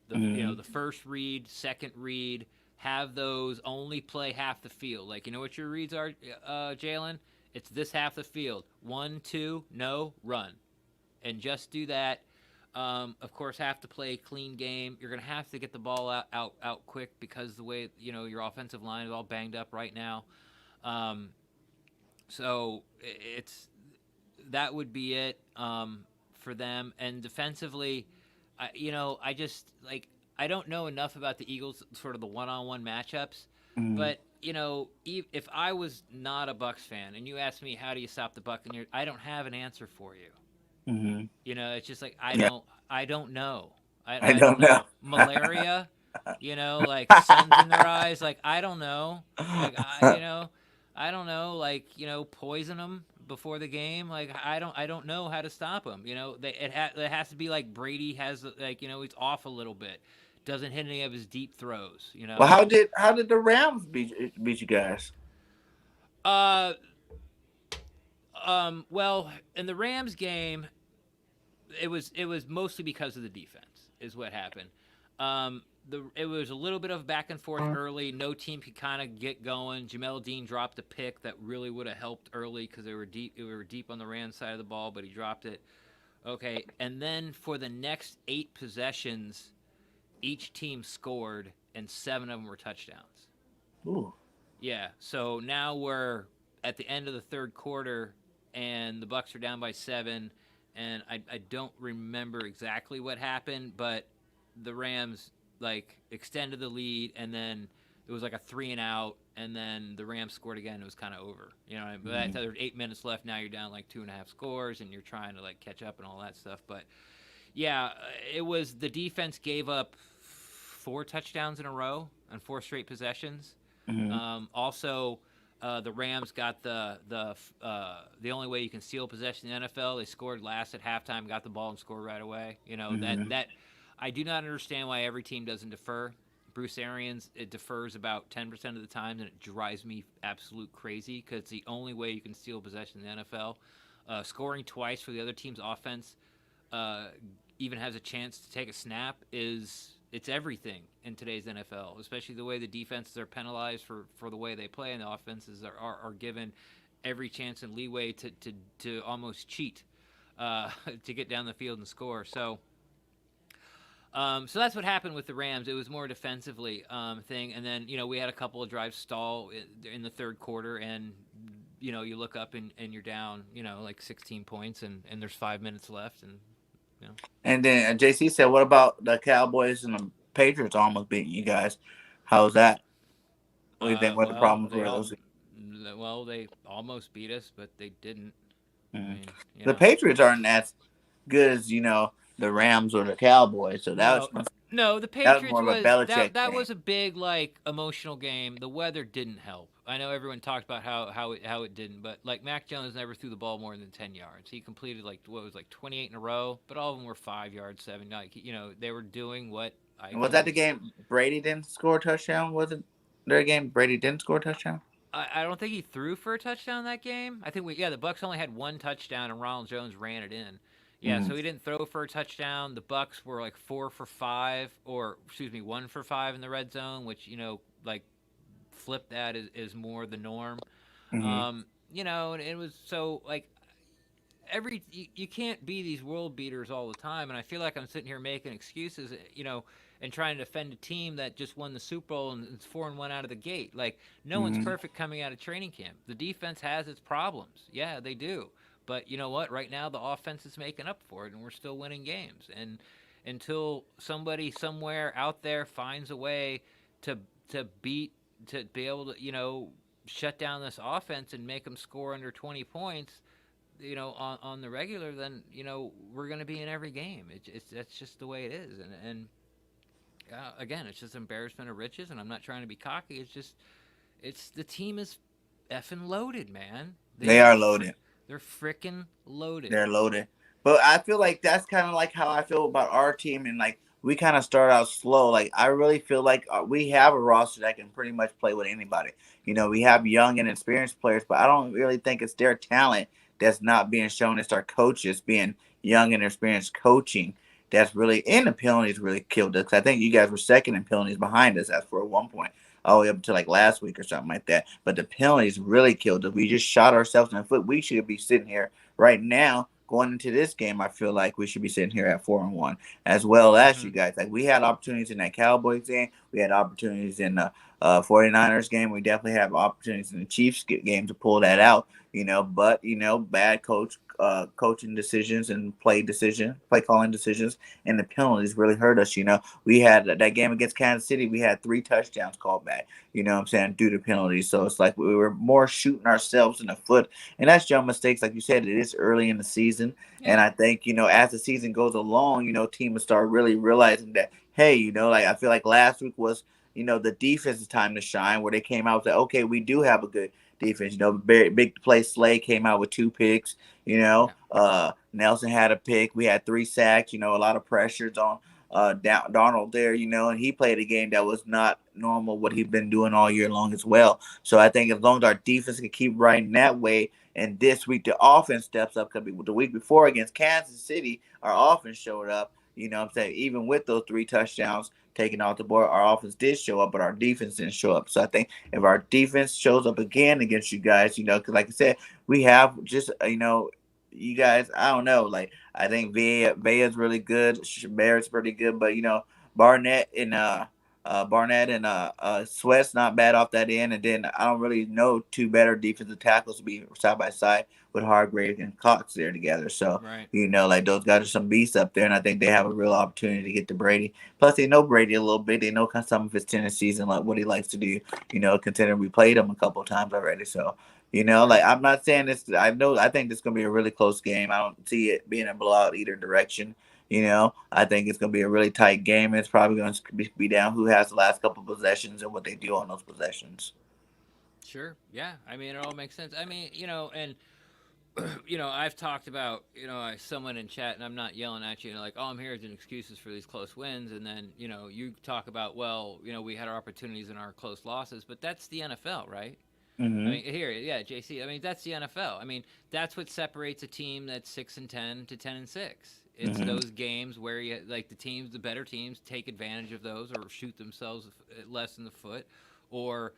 Speaker 3: The first read, second read, have those only play half the field. Like, what your reads are, Jalen? It's this half the field. 1, 2, no, run. And just do that. Of course, have to play a clean game. You're going to have to get the ball out quick because the way, your offensive line is all banged up right now. So that would be it for them. And defensively, I just, I don't know enough about the Eagles, sort of the one-on-one matchups. But, if I was not a Bucs fan and you asked me how do you stop the Buccaneers, I don't have an answer for you. It's just like I don't know. I don't know. Malaria, suns in their eyes. I don't know. I don't know. Poison them before the game. I don't know how to stop them. It has to be like Brady has. He's off a little bit. Doesn't hit any of his deep throws.
Speaker 2: Well, how did the Rams beat you guys?
Speaker 3: Well, in the Rams game, it was mostly because of the defense is what happened. It was a little bit of back and forth early. No team could kind of get going. Jamel Dean dropped a pick that really would have helped early because they were deep on the Rams side of the ball, but he dropped it. Okay, and then for the next 8 possessions, each team scored, and 7 of them were touchdowns.
Speaker 2: Ooh.
Speaker 3: Yeah, so now we're at the end of the third quarter, and the Bucs are down by 7, and I don't remember exactly what happened, but the Rams extended the lead, and then it was like a 3-and-out, and then the Rams scored again. It was kind of over. But there were 8 minutes left. Now you're down 2.5 scores, and you're trying to catch up and all that stuff. But yeah, it was the defense gave up 4 touchdowns in a row on 4 straight possessions. Also, the Rams got the only way you can steal possession in the NFL. They scored last at halftime, got the ball, and scored right away. That I do not understand why every team doesn't defer. Bruce Arians, it defers about 10% of the time, and it drives me absolute crazy because it's the only way you can steal possession in the NFL. Scoring twice for the other team's offense even has a chance to take a snap it's everything in today's NFL, especially the way the defenses are penalized for the way they play, and the offenses are given every chance and leeway to almost cheat to get down the field and score. So that's what happened with the Rams. It was more defensively thing, and then we had a couple of drives stall in the third quarter, and you look up and you're down 16 points, and there's 5 minutes left, and.
Speaker 2: And then JC said, what about the Cowboys and the Patriots almost beating you guys? How's that? What do you think? What the problems were?
Speaker 3: Well, they almost beat us, but they didn't.
Speaker 2: The Patriots aren't as good as, the Rams or the Cowboys. So that was
Speaker 3: the Patriots
Speaker 2: was more of a Belichick
Speaker 3: that
Speaker 2: game.
Speaker 3: was a big emotional game. The weather didn't help. I know everyone talked about how it didn't, but Mac Jones never threw the ball more than 10 yards. He completed 28 in a row, but all of them were 5 yards, 7. They were doing what
Speaker 2: Was that the game Brady didn't score a touchdown? Was it their game Brady didn't score a touchdown?
Speaker 3: I don't think he threw for a touchdown that game. I think the Bucks only had one touchdown and Ronald Jones ran it in. Yeah,
Speaker 2: Mm-hmm.
Speaker 3: so he didn't throw for a touchdown. The Bucks were like 4 for 5, or excuse me, 1 for 5 in the red zone, which like flip that is more the norm.
Speaker 2: Mm-hmm.
Speaker 3: And it was so like you can't be these world beaters all the time, and I feel like I'm sitting here making excuses, and trying to defend a team that just won the Super Bowl and it's 4-1 out of the gate. Like no one's
Speaker 2: Mm-hmm.
Speaker 3: perfect coming out of training camp. The defense has its problems, yeah, they do, but you know what? Right now the offense is making up for it, and we're still winning games. And until somebody somewhere out there finds a way to to beat to be able to shut down this offense and make them score under 20 points on the regular, then we're going to be in every game. It's that's just the way it is. And again, it's just embarrassment of riches. And I'm not trying to be cocky. It's the team is effing loaded, man.
Speaker 2: They are loaded.
Speaker 3: They're freaking loaded.
Speaker 2: They're loaded. But I feel like that's kind of like how I feel about our team, and like we kind of start out slow. Like I really feel like we have a roster that can pretty much play with anybody. We have young and experienced players, but I don't really think it's their talent that's not being shown. It's our coaches being young and experienced coaching that's really, and the penalties really killed us. I think you guys were second in penalties behind us as for one point, all the way up to like last week or something like that. But the penalties really killed us. We just shot ourselves in the foot. We should be sitting here right now going into this game. I feel like we should be sitting here at 4-1 as well as
Speaker 3: Mm-hmm.
Speaker 2: you guys. Like we had opportunities in that Cowboys game. We had opportunities in the 49ers game. We definitely have opportunities in the Chiefs game to pull that out. But bad coaching decisions and play calling decisions, and the penalties really hurt us. We had that game against Kansas City. We had 3 touchdowns called back. You know what I'm saying, due to penalties. So it's like we were more shooting ourselves in the foot, and that's young mistakes. Like you said, it is early in the season, and
Speaker 3: Yeah.
Speaker 2: I think as the season goes along, team will start really realizing that, hey, like I feel like last week was the defense's time to shine, where they came out and said, okay, we do have a good defense. Big play Slay came out with 2 picks.
Speaker 3: Yeah.
Speaker 2: Nelson had a pick. We had 3 sacks. A lot of pressures on Darnold there. And he played a game that was not normal what he'd been doing all year long as well. So I think as long as our defense can keep riding that way, and this week the offense steps up, because the week before against Kansas City, our offense showed up. What I'm saying? Even with those 3 touchdowns taken off the board, our offense did show up, but our defense didn't show up. So I think if our defense shows up again against you guys, because like I said, we have just, you guys, I don't know. Like, I think Vea's really good. Barrett's pretty good, but, Barnett and, Sweat's not bad off that end. And then I don't really know 2 better defensive tackles to be side by side with Hargrave and Cox there together. So,
Speaker 3: Right.
Speaker 2: like those guys are some beasts up there, and I think they have a real opportunity to get to Brady. Plus, they know Brady a little bit. They know some of his tendencies and like what he likes to do. Considering we played him a couple of times already. So, like I'm not saying this. I think this is gonna be a really close game. I don't see it being a blowout either direction. I think it's gonna be a really tight game. It's probably gonna be down who has the last couple of possessions and what they do on those possessions.
Speaker 3: Sure. Yeah. I mean, it all makes sense. I mean, and I've talked about, someone in chat, and I'm not yelling at you, like, oh, I'm here as an excuses for these close wins. And then, you talk about, well, we had our opportunities in our close losses, but that's the NFL, right? I
Speaker 2: Mm-hmm.
Speaker 3: mean, here, yeah, JC. I mean, that's the NFL. I mean, that's what separates a team that's 6-10 to 10-6. It's
Speaker 2: Mm-hmm.
Speaker 3: those games where the better teams take advantage of those, or shoot themselves less in the foot, or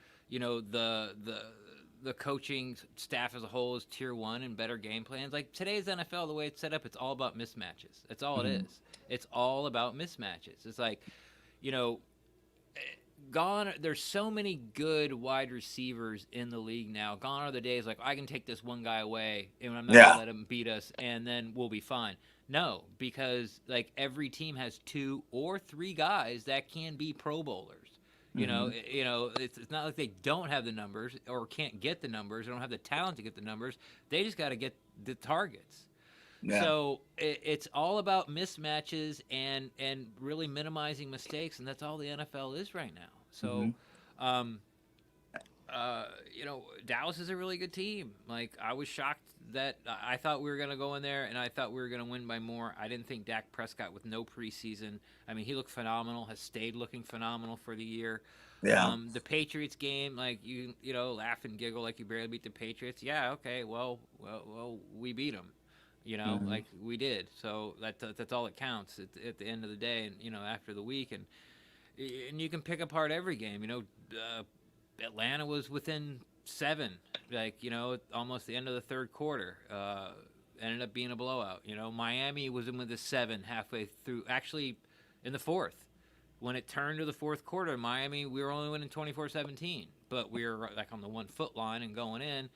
Speaker 3: the coaching staff as a whole is tier 1 and better game plans. Like today's NFL, the way it's set up, it's all about mismatches. That's all it
Speaker 2: Mm-hmm.
Speaker 3: is. It's all about mismatches. It's like, you know, gone. There's so many good wide receivers in the league now. Gone are the days like I can take this one guy away and I'm not
Speaker 2: Yeah.
Speaker 3: gonna let him beat us, and then we'll be fine. No, because like every team has 2 or 3 guys that can be Pro Bowlers.
Speaker 2: Mm-hmm.
Speaker 3: It's not like they don't have the numbers or can't get the numbers. They don't have the talent to get the numbers. They just got to get the targets.
Speaker 2: Yeah.
Speaker 3: So it's all about mismatches and really minimizing mistakes, and that's all the NFL is right now.
Speaker 2: Mm-hmm.
Speaker 3: So, Dallas is a really good team. Like I was shocked that I thought we were going to go in there, and I thought we were going to win by more. I didn't think Dak Prescott with no preseason. I mean, he looked phenomenal. Has stayed looking phenomenal for the year.
Speaker 2: Yeah.
Speaker 3: The Patriots game, like you know, laugh and giggle like you barely beat the Patriots. Yeah, okay, well, we beat them. You know,
Speaker 2: Mm-hmm.
Speaker 3: like we did. So that's all that counts at the end of the day, and you know, after the week, and you can pick apart every game. You know, Atlanta was within 7, like you know, almost the end of the third quarter. Ended up being a blowout. You know, Miami was in with a 7 halfway through. Actually, in the fourth, when it turned to the fourth quarter, Miami, we were only winning 24-17, but we were like on the 1 foot line and going in.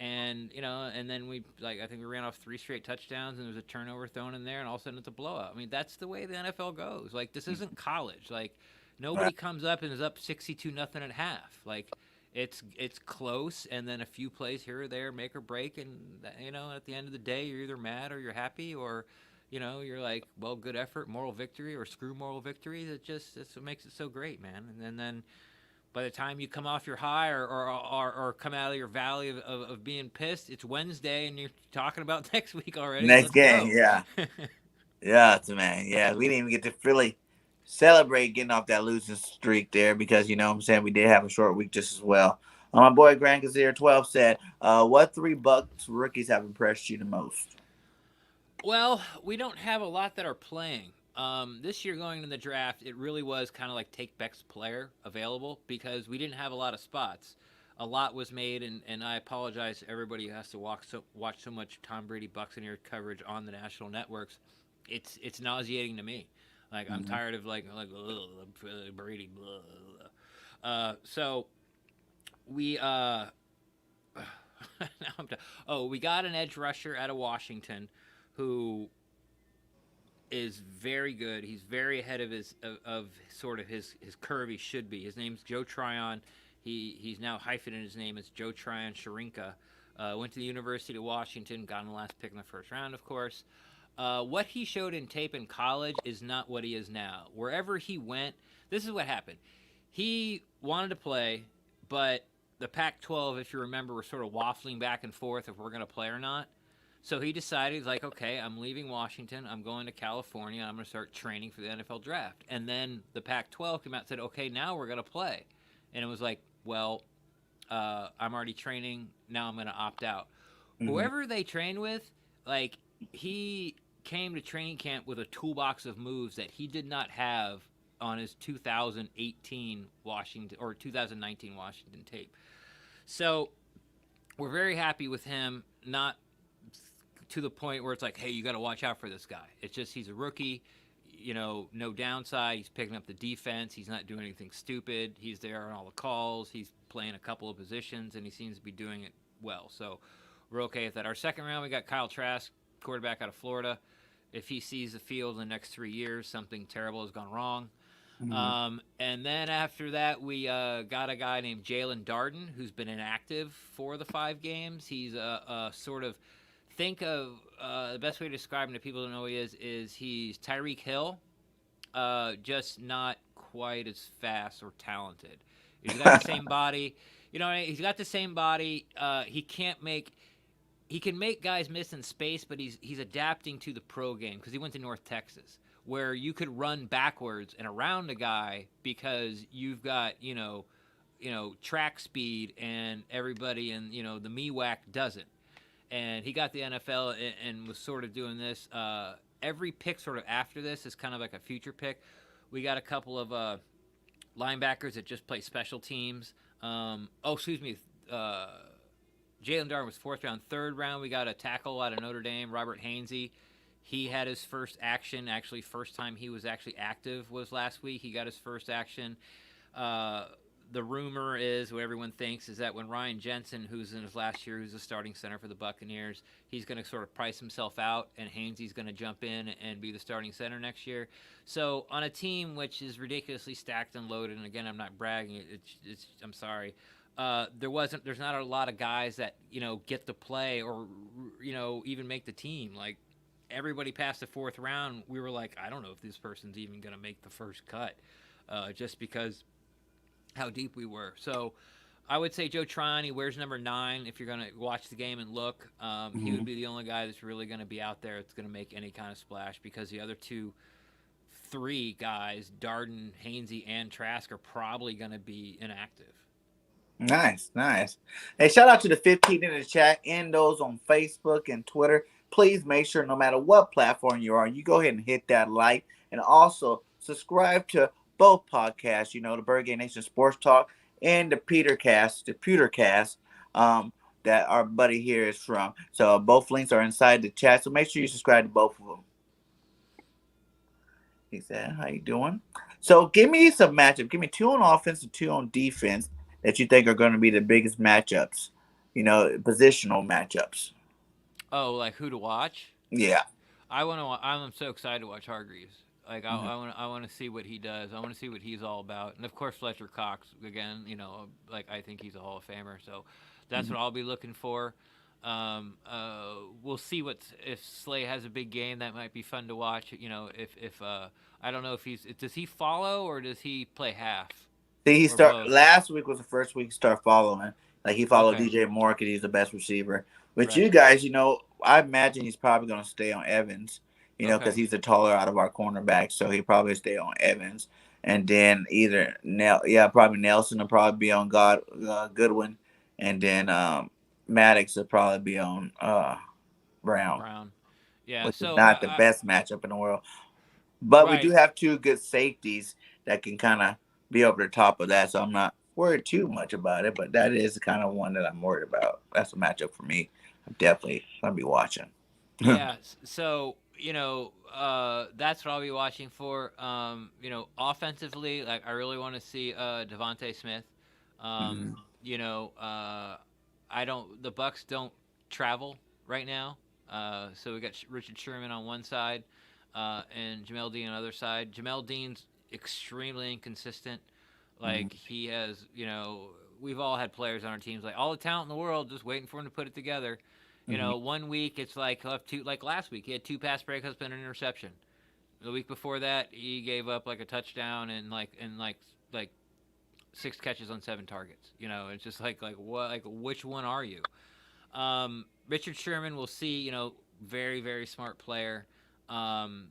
Speaker 3: And you know, and then I think we ran off 3 straight touchdowns, and there was a turnover thrown in there, and all of a sudden it's a blowout. I mean, that's the way the NFL goes. Like this isn't college. Like nobody
Speaker 2: Right.
Speaker 3: comes up and is up 62-0 at half. Like it's close, and then a few plays here or there make or break, and you know, at the end of the day, you're either mad or you're happy, or you know, you're like, well, good effort, moral victory, or screw moral victory. That's what makes it so great, man. And then by the time you come off your high or come out of your valley of being pissed, it's Wednesday and you're talking about next week already.
Speaker 2: Next
Speaker 3: Let's
Speaker 2: game,
Speaker 3: go.
Speaker 2: yeah. Yeah, it's man. Yeah, we didn't even get to really celebrate getting off that losing streak there because you know what I'm saying we did have a short week just as well. My boy Grant Kazir 12 said, "What 3 Bucks rookies have impressed you the most?"
Speaker 3: Well, we don't have a lot that are playing. This year going to the draft, it really was kind of like take best player available because we didn't have a lot of spots. A lot was made, and I apologize to everybody who has to watch so much Tom Brady Buccaneers coverage on the national networks. It's nauseating to me. Like I'm
Speaker 2: Mm-hmm.
Speaker 3: tired of Brady. Blah, blah. So we we got an edge rusher out of Washington who is very good. He's very ahead of of sort of his curve. He should be. His name's Joe Tryon. He's now hyphenated his name as Joe Tryon Sharinka. Went to the University of Washington. Got him the last pick in the first round, of course. What he showed in tape in college is not what he is now. Wherever he went, this is what happened. He wanted to play, but the Pac-12, if you remember, were sort of waffling back and forth if we're going to play or not. So he decided, he's like, okay, I'm leaving Washington. I'm going to California. I'm going to start training for the NFL draft. And then the Pac-12 came out and said, okay, now we're going to play. And it was like, well, I'm already training. Now I'm going to opt out.
Speaker 2: Mm-hmm.
Speaker 3: Whoever they trained with, like, he came to training camp with a toolbox of moves that he did not have on his 2018 Washington or 2019 Washington tape. So we're very happy with him, not to the point where it's like, hey, you got to watch out for this guy. It's just he's a rookie, you know, no downside. He's picking up the defense. He's not doing anything stupid. He's there on all the calls. He's playing a couple of positions, and he seems to be doing it well. So we're okay with that. Our second round, we got Kyle Trask, quarterback out of Florida. If he sees the field in the next 3 years, something terrible has gone wrong.
Speaker 2: Mm-hmm.
Speaker 3: And then after that, we got a guy named Jalen Darden, who's been inactive for the 5 games. He's a sort of think of the best way to describe him to people who don't know who he is he's Tyreek Hill, just not quite as fast or talented. He's got the same body. You know, he's got the same body. He can make guys miss in space, but he's adapting to the pro game because he went to North Texas, where you could run backwards and around a guy because you've got track speed, and everybody in the MEWAC doesn't. And he got the NFL and was sort of doing this. Every pick sort of after this is kind of like a future pick. We got a couple of linebackers that just play special teams. Jalen Darden was 4th round. 3rd round, we got a tackle out of Notre Dame, Robert Hainsey. He had his first action. Actually, first time he was actually active was last week. He got his first action. The rumor is, what everyone thinks, is that when Ryan Jensen, who's in his last year, who's a starting center for the Buccaneers, he's going to sort of price himself out, and Hainsey's going to jump in and be the starting center next year. So on a team which is ridiculously stacked and loaded, and again, I'm not bragging, I'm sorry, there's not a lot of guys that get to play or even make the team. Like everybody past the 4th round, we were like, I don't know if this person's even going to make the first cut, just because how deep we were. So I would say Joe Tryon, he wears number 9. If you're going to watch the game and look, he would be the only guy that's really going to be out there that's going to make any kind of splash, because the other 2 three guys, Darden, Hainsey, and Trask, are probably going to be inactive.
Speaker 2: Nice, nice. Hey, shout out to the 15 in the chat and those on Facebook and Twitter. Please make sure, no matter what platform you are, you go ahead and hit that like, and also subscribe to both podcasts. You know, the Bird Game Nation Sports Talk and the PewterCast, that our buddy here is from. So both links are inside the chat. So make sure you subscribe to both of them. He said, "How you doing?" So give me some matchup. Give me two on offense and two on defense that you think are going to be the biggest matchups. You know, positional matchups.
Speaker 3: Oh, like who to watch?
Speaker 2: Yeah.
Speaker 3: I'm so excited to watch Hargreaves. Like
Speaker 2: Mhm.
Speaker 3: I want to see what he does. I want to see what he's all about. And of course Fletcher Cox again. You know, like I think he's a Hall of Famer. So that's
Speaker 2: Mhm.
Speaker 3: what I'll be looking for. We'll see if Slay has a big game that might be fun to watch. You know, if I don't know if does he follow or does he play half
Speaker 2: See, he
Speaker 3: or
Speaker 2: start
Speaker 3: both?
Speaker 2: last week was the first week he started following. Like he followed
Speaker 3: Okay,
Speaker 2: DJ Moore because he's the best receiver. With you
Speaker 3: right.
Speaker 2: guys, you know, I imagine he's probably going to stay on Evans. You know, because
Speaker 3: Okay,
Speaker 2: he's the taller out of our cornerbacks, so he probably stay on Evans, and then either probably Nelson will probably be on Goodwin, and then Maddox will probably be on Brown,
Speaker 3: Brown. Yeah.
Speaker 2: which is
Speaker 3: So
Speaker 2: not the best matchup in the world. But we do
Speaker 3: right.
Speaker 2: have two good safeties that can kind of be over the top of that, so I'm not worried too much about it. But that is kind of one that I'm worried about. That's a matchup for me. I'm definitely gonna be watching.
Speaker 3: Yeah. So that's what I'll be watching for. Offensively, like I really want to see Devonte Smith. Um,
Speaker 2: Mhm.
Speaker 3: you know, I don't. The Bucks don't travel right now, so we got Richard Sherman on one side, and Jamel Dean on the other side. Jamel Dean's extremely inconsistent.
Speaker 2: Mhm.
Speaker 3: Like he has, we've all had players on our teams like all the talent in the world, just waiting for him to put it together.
Speaker 2: Mhm.
Speaker 3: 1 week it's like he'll have two. Like last week, he had two pass breakups and an interception. The week before that, he gave up like a touchdown and like 6 catches on 7 targets. It's just like what, like which one are you? Richard Sherman, we'll see. Very very smart player. Um,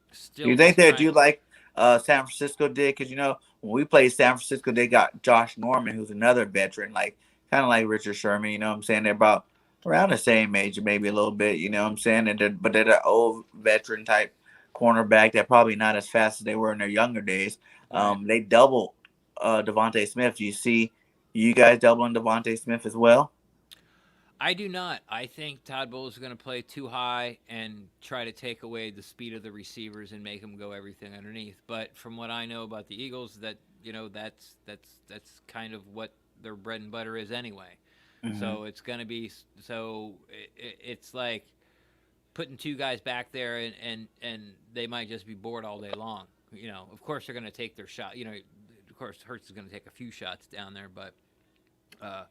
Speaker 2: You
Speaker 3: Still
Speaker 2: think
Speaker 3: just
Speaker 2: they
Speaker 3: trying.
Speaker 2: do like San Francisco did? Because when we played San Francisco, they got Josh Norman, who's another veteran, like kind of like Richard Sherman. You know what I'm saying? They're about around the same age, maybe a little bit. You know what I'm saying? But they're the old veteran type cornerback. They're probably not as fast as they were in their younger days.
Speaker 3: Right.
Speaker 2: They double Devontae Smith. Do you see you guys doubling Devontae Smith as well?
Speaker 3: I do not. I think Todd Bowles is going to play too high and try to take away the speed of the receivers and make them go everything underneath. But from what I know about the Eagles, that's kind of what their bread and butter is anyway.
Speaker 2: Mm-hmm.
Speaker 3: So it's going to be it's like putting two guys back there and they might just be bored all day long. Of course they're going to take their shot. Of course Hurts is going to take a few shots down there, but. Uh,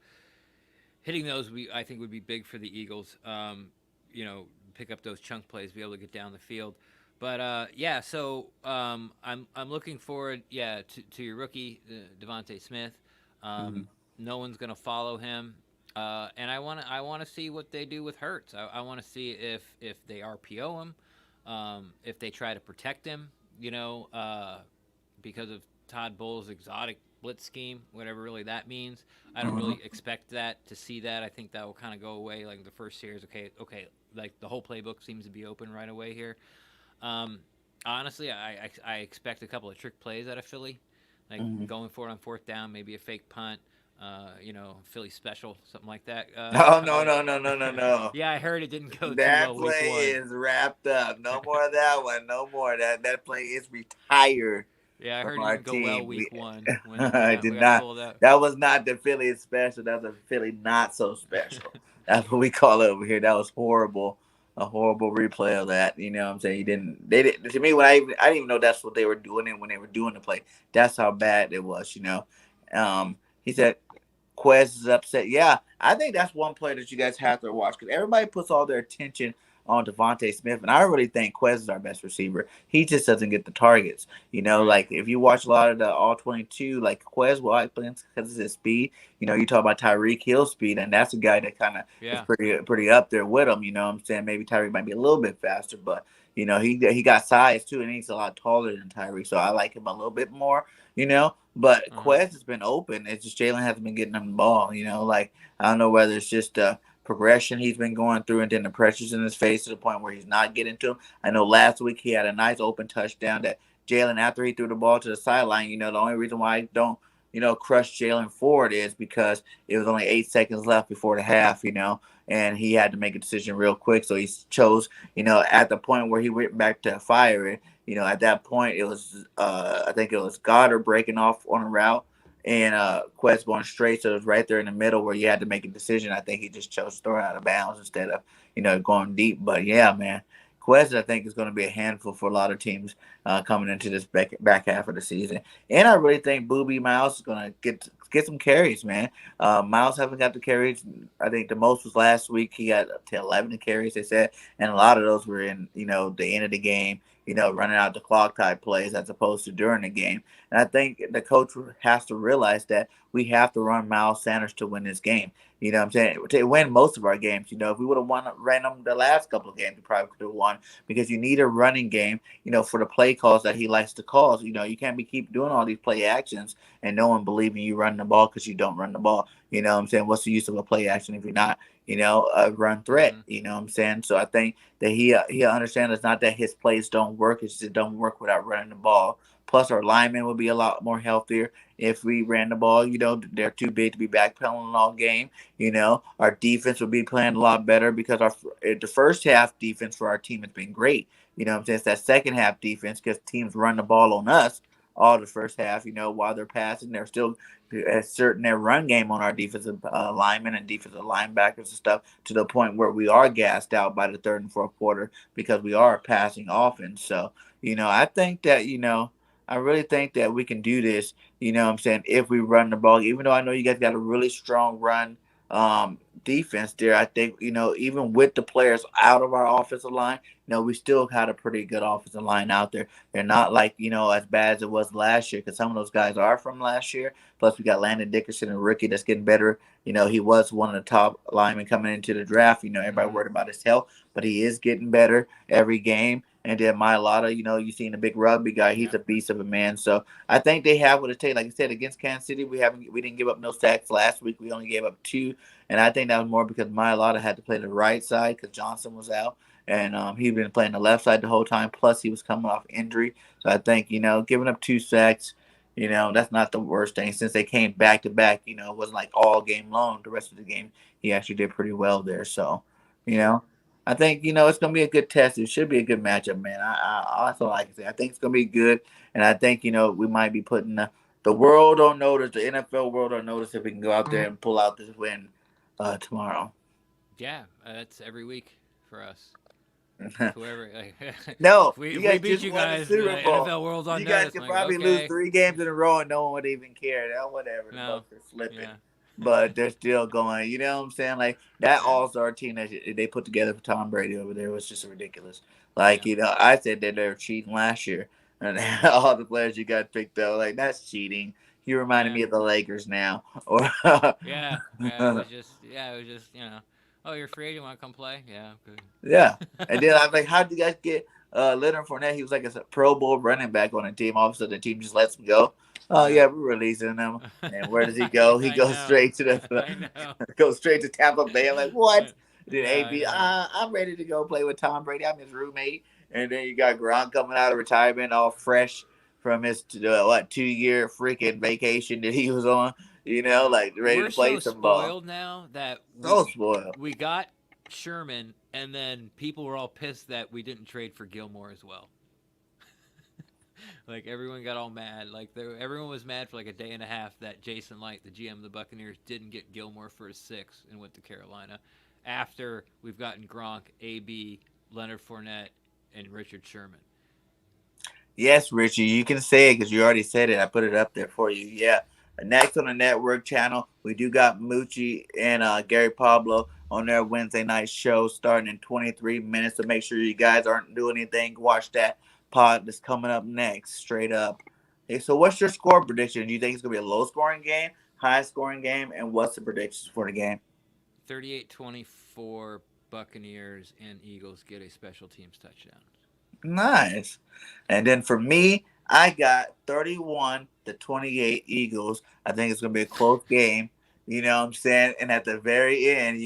Speaker 3: Hitting those, I think would be big for the Eagles. Pick up those chunk plays, be able to get down the field. But yeah, so I'm looking forward, to your rookie Devonte Smith.
Speaker 2: Mm-hmm.
Speaker 3: No one's gonna follow him, and I want to see what they do with Hurts. I want to see if they RPO him, if they try to protect him. Because of Todd Bowles' exotic blitz scheme, whatever really that means. I don't
Speaker 2: Mm-hmm.
Speaker 3: really expect to see that. I think that will kind of go away. Like the first series, okay, like the whole playbook seems to be open right away here. Um, Honestly, I expect a couple of trick plays out of Philly, like
Speaker 2: Mm-hmm.
Speaker 3: going for it on fourth down, maybe a fake punt. Philly special, something like that.
Speaker 2: Oh no no no no no no!
Speaker 3: Yeah, I heard it didn't go too
Speaker 2: That
Speaker 3: well week
Speaker 2: play
Speaker 3: one.
Speaker 2: is wrapped up. No more of that one. No more. That play is retired
Speaker 3: Yeah, I
Speaker 2: from
Speaker 3: heard it
Speaker 2: our
Speaker 3: didn't go well
Speaker 2: team.
Speaker 3: week one when we
Speaker 2: I
Speaker 3: got
Speaker 2: did
Speaker 3: we got
Speaker 2: not.
Speaker 3: pulled out.
Speaker 2: That was not the Philly special. That was a Philly not so special. That's what we call it over here. That was horrible. A horrible replay of that. You know what I'm saying? You didn't. They didn't. To me, I didn't even know that's what they were doing. And when they were doing the play, that's how bad it was. He said Quez is upset. Yeah, I think that's one play that you guys have to watch because everybody puts all their attention on Devontae Smith. And I really think Quez is our best receiver. He just doesn't get the targets.
Speaker 3: Right.
Speaker 2: Like if you watch a lot of the all 22, like Quez will outplay because of his speed. You talk about Tyreek Hill's speed, and that's a guy that kind of is
Speaker 3: Yeah.
Speaker 2: pretty up there with him. You know what I'm saying? Maybe Tyreek might be a little bit faster, but he got size too, and he's a lot taller than Tyreek, so I like him a little bit more. But
Speaker 3: Uh-huh.
Speaker 2: Quez has been open. It's just Jalen hasn't been getting him the ball. Like I don't know whether it's just the progression he's been going through, and then the pressures in his face to the point where he's not getting to him. I know last week he had a nice open touchdown that Jalen, after he threw the ball to the sideline, the only reason why I don't, crush Jalen Ford is because it was only 8 seconds left before the half, and he had to make a decision real quick. So he chose, at the point where he went back to fire it, at that point it was, I think it was Goddard breaking off on a route and Quest going straight. So it was right there in the middle where you had to make a decision. I think he just chose to throw it out of bounds instead of, going deep. But yeah, man, Quest, I think, is going to be a handful for a lot of teams coming into this back half of the season. And I really think Booby Miles is going to get some carries, man. Miles haven't got the carries. I think the most was last week. He got up to 11 carries, they said. And a lot of those were in, the end of the game, running out the clock type plays as opposed to during the game. And I think the coach has to realize that we have to run Miles Sanders to win this game. You know what I'm saying? To win most of our games. If we would have ran them the last couple of games, we probably could have won because you need a running game, for the play calls that he likes to call. You can't keep doing all these play actions and no one believing you running the ball because you don't run the ball. You know what I'm saying? What's the use of a play action if you're not, a run threat?
Speaker 3: Mm-hmm.
Speaker 2: You know what I'm saying? So I think that he understands it's not that his plays don't work. It's just it don't work without running the ball. Plus, our linemen would be a lot more healthier if we ran the ball. They're too big to be backpedaling all game. Our defense would be playing a lot better because the first half defense for our team has been great. What I'm saying? It's that second half defense because teams run the ball on us all the first half, while they're passing. They're still asserting their run game on our defensive linemen and defensive linebackers and stuff to the point where we are gassed out by the third and fourth quarter because we are passing offense. So, I think that, I really think that we can do this, what I'm saying, if we run the ball, even though I know you guys got a really strong run defense there. I think, even with the players out of our offensive line, we still had a pretty good offensive line out there. They're not like, as bad as it was last year because some of those guys are from last year. Plus, we got Landon Dickerson, a rookie that's getting better. He was one of the top linemen coming into the draft. Everybody
Speaker 3: Mm-hmm.
Speaker 2: worried about his health, but he is getting better every game. And then Mailata, you seen the big rugby guy. He's
Speaker 3: Yeah.
Speaker 2: a beast of a man. So I think they have what it takes. Like I said, against Kansas City, we didn't give up no sacks last week. We only gave up 2. And I think that was more because Mailata had to play the right side because Johnson was out. And he'd been playing the left side the whole time. Plus, he was coming off injury. So I think, giving up 2 sacks, that's not the worst thing. Since they came back to back, it wasn't like all game long. The rest of the game, he actually did pretty well there. So, you
Speaker 3: Sure.
Speaker 2: know, I think, it's going to be a good test. It should be a good matchup, man. That's all I can say. I think it's going to be good. And I think, we might be putting the world on notice, the NFL world on notice if we can go out there and pull out this win tomorrow.
Speaker 3: Yeah. That's every week for us. Whoever, like,
Speaker 2: No,
Speaker 3: if
Speaker 2: you
Speaker 3: we
Speaker 2: guys
Speaker 3: beat
Speaker 2: just
Speaker 3: you
Speaker 2: won the
Speaker 3: guys,
Speaker 2: Super Bowl.
Speaker 3: NFL world's on
Speaker 2: You guys
Speaker 3: notice.
Speaker 2: could
Speaker 3: I'm like,
Speaker 2: probably lose
Speaker 3: okay.
Speaker 2: 3 games in a row and no one would even care. Whatever. The
Speaker 3: No.
Speaker 2: Bucks are slipping.
Speaker 3: Yeah.
Speaker 2: But they're still going. You know what I'm saying? Like that
Speaker 3: Yeah.
Speaker 2: All-Star team that they put together for Tom Brady over there was just ridiculous.
Speaker 3: Yeah.
Speaker 2: I said that they were cheating last year, and all the players you got picked up, like that's cheating. You reminded
Speaker 3: Yeah.
Speaker 2: me of the Lakers now. Or
Speaker 3: Yeah. Yeah. It was just. Yeah. It was just. Oh, you're free. You want to come play? Yeah.
Speaker 2: yeah. And then
Speaker 3: Good.
Speaker 2: I was like, how did you guys get Leonard Fournette? He was like a Pro Bowl running back on the team. All of a sudden, the team just lets him go. Oh
Speaker 3: Yeah.
Speaker 2: yeah, we're releasing him. And where does he go? He
Speaker 3: I
Speaker 2: goes
Speaker 3: know.
Speaker 2: straight to
Speaker 3: I
Speaker 2: the
Speaker 3: know.
Speaker 2: goes straight to Tampa Bay. I'm like, what? Then
Speaker 3: Yeah. I
Speaker 2: AB,
Speaker 3: know.
Speaker 2: I'm ready to go play with Tom Brady. I'm his roommate. And then you got Gronk coming out of retirement, all fresh from his 2-year freaking vacation that he was on.
Speaker 3: Yeah.
Speaker 2: Like ready
Speaker 3: We're
Speaker 2: to play
Speaker 3: so
Speaker 2: some ball.
Speaker 3: spoiled now that
Speaker 2: So spoiled.
Speaker 3: we got Sherman, and then people were all pissed that we didn't trade for Gilmore as well. Like everyone got all mad. Like everyone was mad for like a day and a half that Jason Light, the GM of the Buccaneers, didn't get Gilmore for his 6 and went to Carolina. After we've gotten Gronk, AB, Leonard Fournette, and Richard Sherman.
Speaker 2: Yes, Richie, you can say it because you already said it. I put it up there for you. Yeah. Next on the network channel, we do got Moochie and Gary Pablo on their Wednesday night show starting in 23 minutes. So make sure you guys aren't doing anything. Watch that pod that's coming up next, straight up. Hey, so what's your score prediction? Do you think it's going to be a low scoring game, high scoring game, and what's the predictions for the game?
Speaker 3: 38-24 Buccaneers and Eagles get a special teams touchdown.
Speaker 2: Nice. And then for me, I got 31-28 Eagles. I think it's going to be a close game. You know what I'm saying? And at the very end,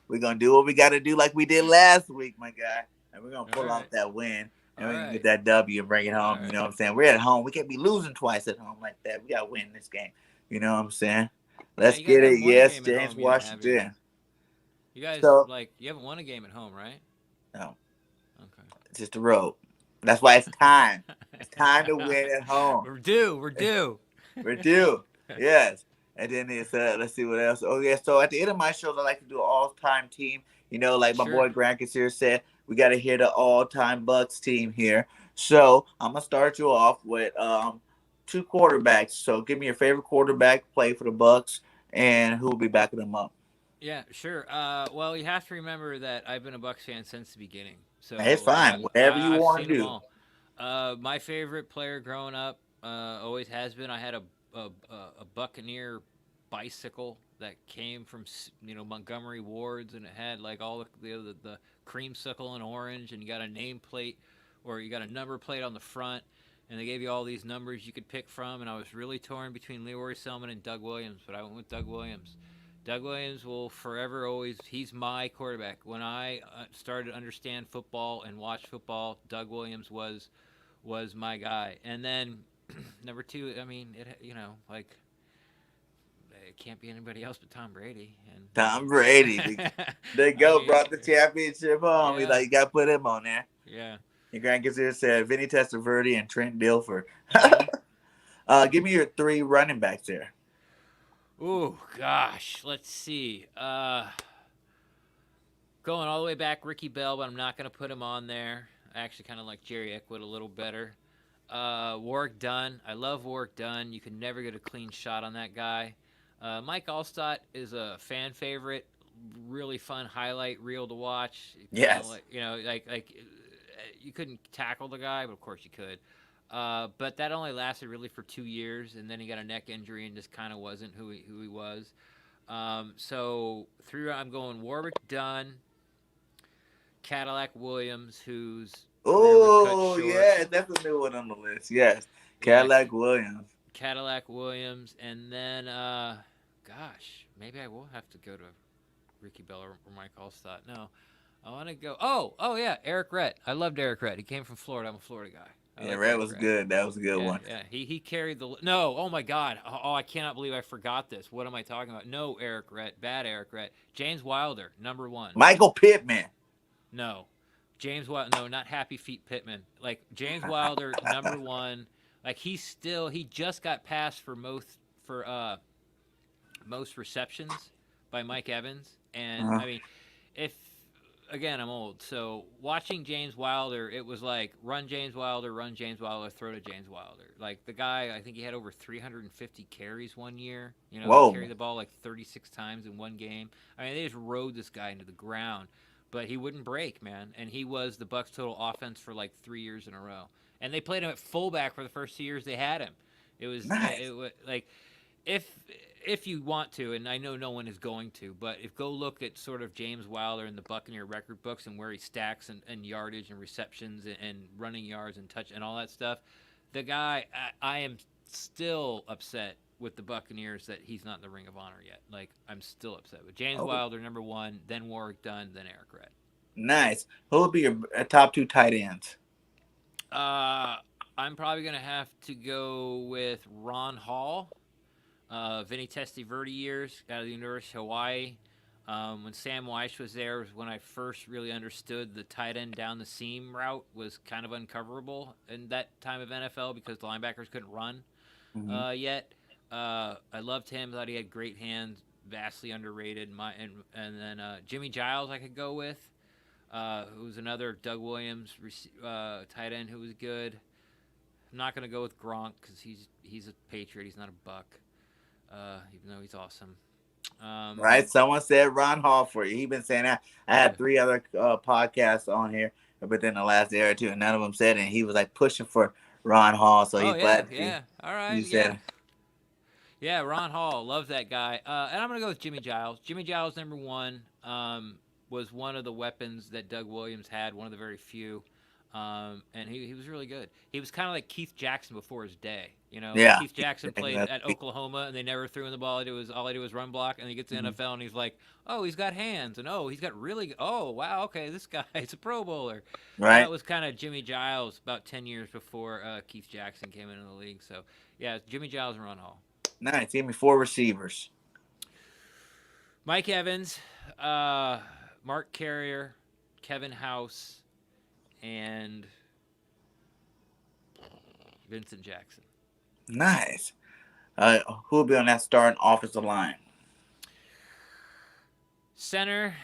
Speaker 2: we're going to do what we got to do like we did last week, my guy. And we're going to pull off that win. And we can get that W and bring it home. You know what I'm saying? We're at home. We can't be losing twice at home like that. We got to win this game. You know what I'm saying? Let's get it. Yes, James Washington.
Speaker 3: You guys, you haven't won a game at home, right?
Speaker 2: No.
Speaker 3: Okay.
Speaker 2: It's just a road. That's why it's time. It's time to win at home.
Speaker 3: We're due.
Speaker 2: We're due. Yes. And then it's let's see what else. Oh yeah. So at the end of my shows, I like to do an all-time team. Like my boy Grant here said, we got to hear the all-time Bucks team here. So I'm gonna start you off with two quarterbacks. So give me your favorite quarterback play for the Bucks, and who will be backing them up.
Speaker 3: Yeah, sure. Well, you have to remember that I've been a Bucks fan since the beginning. So
Speaker 2: it's fine. Whatever you want to do.
Speaker 3: Them all. My favorite player growing up always has been. I had a Buccaneer bicycle that came from Montgomery Wards, and it had like all the creamsicle and orange, and you got a nameplate or you got a number plate on the front, and they gave you all these numbers you could pick from. And I was really torn between Leroy Selman and Doug Williams, but I went with Doug Williams. Doug Williams will forever he's my quarterback. When I started to understand football and watch football, Doug Williams was my guy. And then number two, I mean, it can't be anybody else but Tom Brady. And
Speaker 2: Tom Brady. They brought the championship home.
Speaker 3: Yeah.
Speaker 2: You got to put him on there.
Speaker 3: Yeah.
Speaker 2: Your grandkids here said Vinny Testaverde and Trent Dilfer. Give me your three running backs there.
Speaker 3: Oh, gosh. Let's see. Going all the way back, Ricky Bell, but I'm not going to put him on there. I actually kind of like Jerry Eckwood a little better. Warwick Dunn. I love Warwick Dunn. You can never get a clean shot on that guy. Mike Allstott is a fan favorite. Really fun highlight reel to watch.
Speaker 2: Yes.
Speaker 3: You couldn't tackle the guy, but of course you could. But that only lasted really for 2 years, and then he got a neck injury and just kind of wasn't who he was. So I'm going Warwick Dunn, Cadillac Williams, who's
Speaker 2: yeah, that's a new one on the list. Yes, Cadillac Williams.
Speaker 3: Cadillac Williams, and then maybe I will have to go to Ricky Bell or Mike Allstott. No, I want to go. Oh yeah, Eric Rett. I loved Eric Rett. He came from Florida. I'm a Florida guy.
Speaker 2: Rett was good. That was a good one.
Speaker 3: Yeah, he carried the. No, oh my God. Oh, I cannot believe I forgot this. What am I talking about? No, Eric Rett. Bad Eric Rett. James Wilder, number one.
Speaker 2: Michael Pittman.
Speaker 3: No, James Wilder. No, not Happy Feet Pittman. Like James Wilder, number one. Like he just got passed for most receptions by Mike Evans, and I mean, Again, I'm old, so watching James Wilder, it was like run James Wilder, throw to James Wilder. Like the guy, I think he had over 350 carries one year. He carried the ball like 36 times in one game. I mean, they just rode this guy into the ground, but he wouldn't break, man. And he was the Bucs' total offense for like 3 years in a row. And they played him at fullback for the first 2 years they had him. It was
Speaker 2: nice.
Speaker 3: It was like if you want to, and I know no one is going to, but go look at sort of James Wilder in the Buccaneer record books and where he stacks and yardage and receptions and running yards and touch and all that stuff. The guy, I am still upset with the Buccaneers that he's not in the Ring of Honor yet. Like, I'm still upset with James Wilder, number one, then Warwick Dunn, then Eric Rett. Nice.
Speaker 2: Who will be your top two tight ends?
Speaker 3: I'm probably going to have to go with Ron Hall. Vinny Testaverde years out of the University of Hawaii. When Sam Weiss was there was when I first really understood the tight end down the seam route was kind of uncoverable in that time of NFL because the linebackers couldn't run yet. I loved him. Thought he had great hands, vastly underrated. And then Jimmy Giles I could go with, who's another Doug Williams tight end who was good. I'm not going to go with Gronk because he's a Patriot. He's not a Buck. Even though he's awesome.
Speaker 2: Right? Someone said Ron Hall for you. He been saying that. I had
Speaker 3: Yeah.
Speaker 2: 3 other podcasts on here within the last day or two, and none of them said it. And he was like pushing for Ron Hall, so
Speaker 3: Oh
Speaker 2: he's
Speaker 3: yeah,
Speaker 2: glad
Speaker 3: yeah. All right,
Speaker 2: you
Speaker 3: yeah.
Speaker 2: said.
Speaker 3: Yeah, Ron Hall, love that guy. And I'm gonna go with Jimmy Giles. Jimmy Giles, number one, was one of the weapons that Doug Williams had, one of the very few. And he was really good. He was kind of like Keith Jackson before his day. You know, like
Speaker 2: Yeah.
Speaker 3: Keith Jackson played at Oklahoma, and they never threw in the ball. All I did was run block, and he gets to the NFL, and he's like, oh, he's got hands, and oh, he's got really. Oh, wow, okay, this guy's a Pro Bowler.
Speaker 2: Right.
Speaker 3: That was kind of Jimmy Giles about 10 years before Keith Jackson came into the league. So yeah, Jimmy Giles and Ron Hall.
Speaker 2: Nice. Give me 4 receivers.
Speaker 3: Mike Evans, Mark Carrier, Kevin House, and Vincent Jackson.
Speaker 2: Nice. Who will be on that starting offensive line?
Speaker 3: Center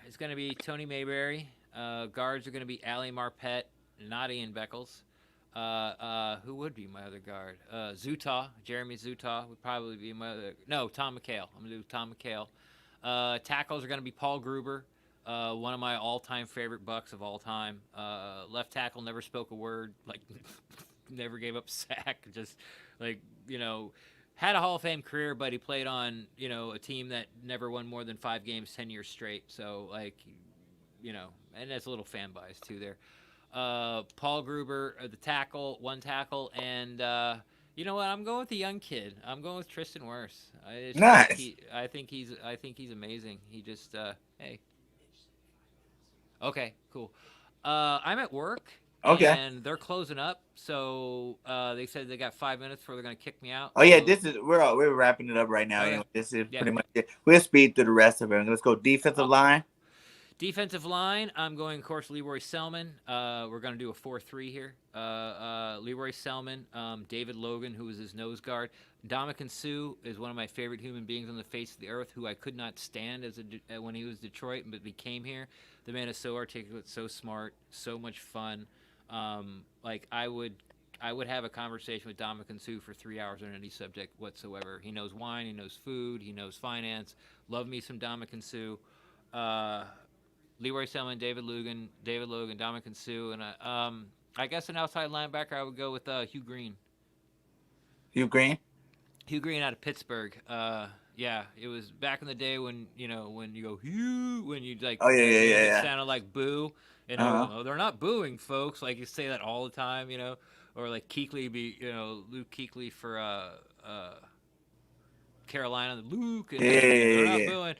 Speaker 3: is going to be Tony Mayberry. Guards are going to be Ali Marpet, not Ian Beckles. Who would be my other guard? Jeremy Zutah would probably be my other. No, Tom McHale. I'm going to do Tom McHale. Tackles are going to be Paul Gruber, one of my all-time favorite Bucks of all time. Left tackle, never spoke a word, like never gave up a sack. Just like, had a Hall of Fame career, but he played on, a team that never won more than 5 games 10 years straight. So, and that's a little fan bias too there. Paul Gruber, one tackle, and you know what? I'm going with the young kid. I'm going with Tristan Wirfs.
Speaker 2: Nice.
Speaker 3: I think he's amazing. He just hey. Okay, cool. I'm at work.
Speaker 2: Okay.
Speaker 3: And they're closing up, so they said they got 5 minutes before they're going to kick me out.
Speaker 2: Oh yeah,
Speaker 3: so,
Speaker 2: we're wrapping it up right now.
Speaker 3: Okay.
Speaker 2: Anyway, this is pretty much it. We'll speed through the rest of it. Let's go defensive line.
Speaker 3: Defensive line, I'm going, of course, Leroy Selman. We're going to do a 4-3 here. Leroy Selman, David Logan, who is his nose guard. Ndamukong Suh is one of my favorite human beings on the face of the earth, who I could not stand when he was Detroit, but became here. The man is so articulate, so smart, so much fun. I would have a conversation with Ndamukong Suh for 3 hours on any subject whatsoever. He knows wine, he knows food, he knows finance. Love me some Ndamukong Suh. Leroy Selman, David Logan, Ndamukong Suh, and I guess an outside linebacker I would go with Hugh Green.
Speaker 2: Hugh Green?
Speaker 3: Hugh Green out of Pittsburgh. Yeah, it was back in the day when when you go Hugh, when you like, it sounded like boo. They're not booing, folks. Like you say that all the time, or like Kuechly Luke Kuechly for Carolina, Luke, and they're not booing.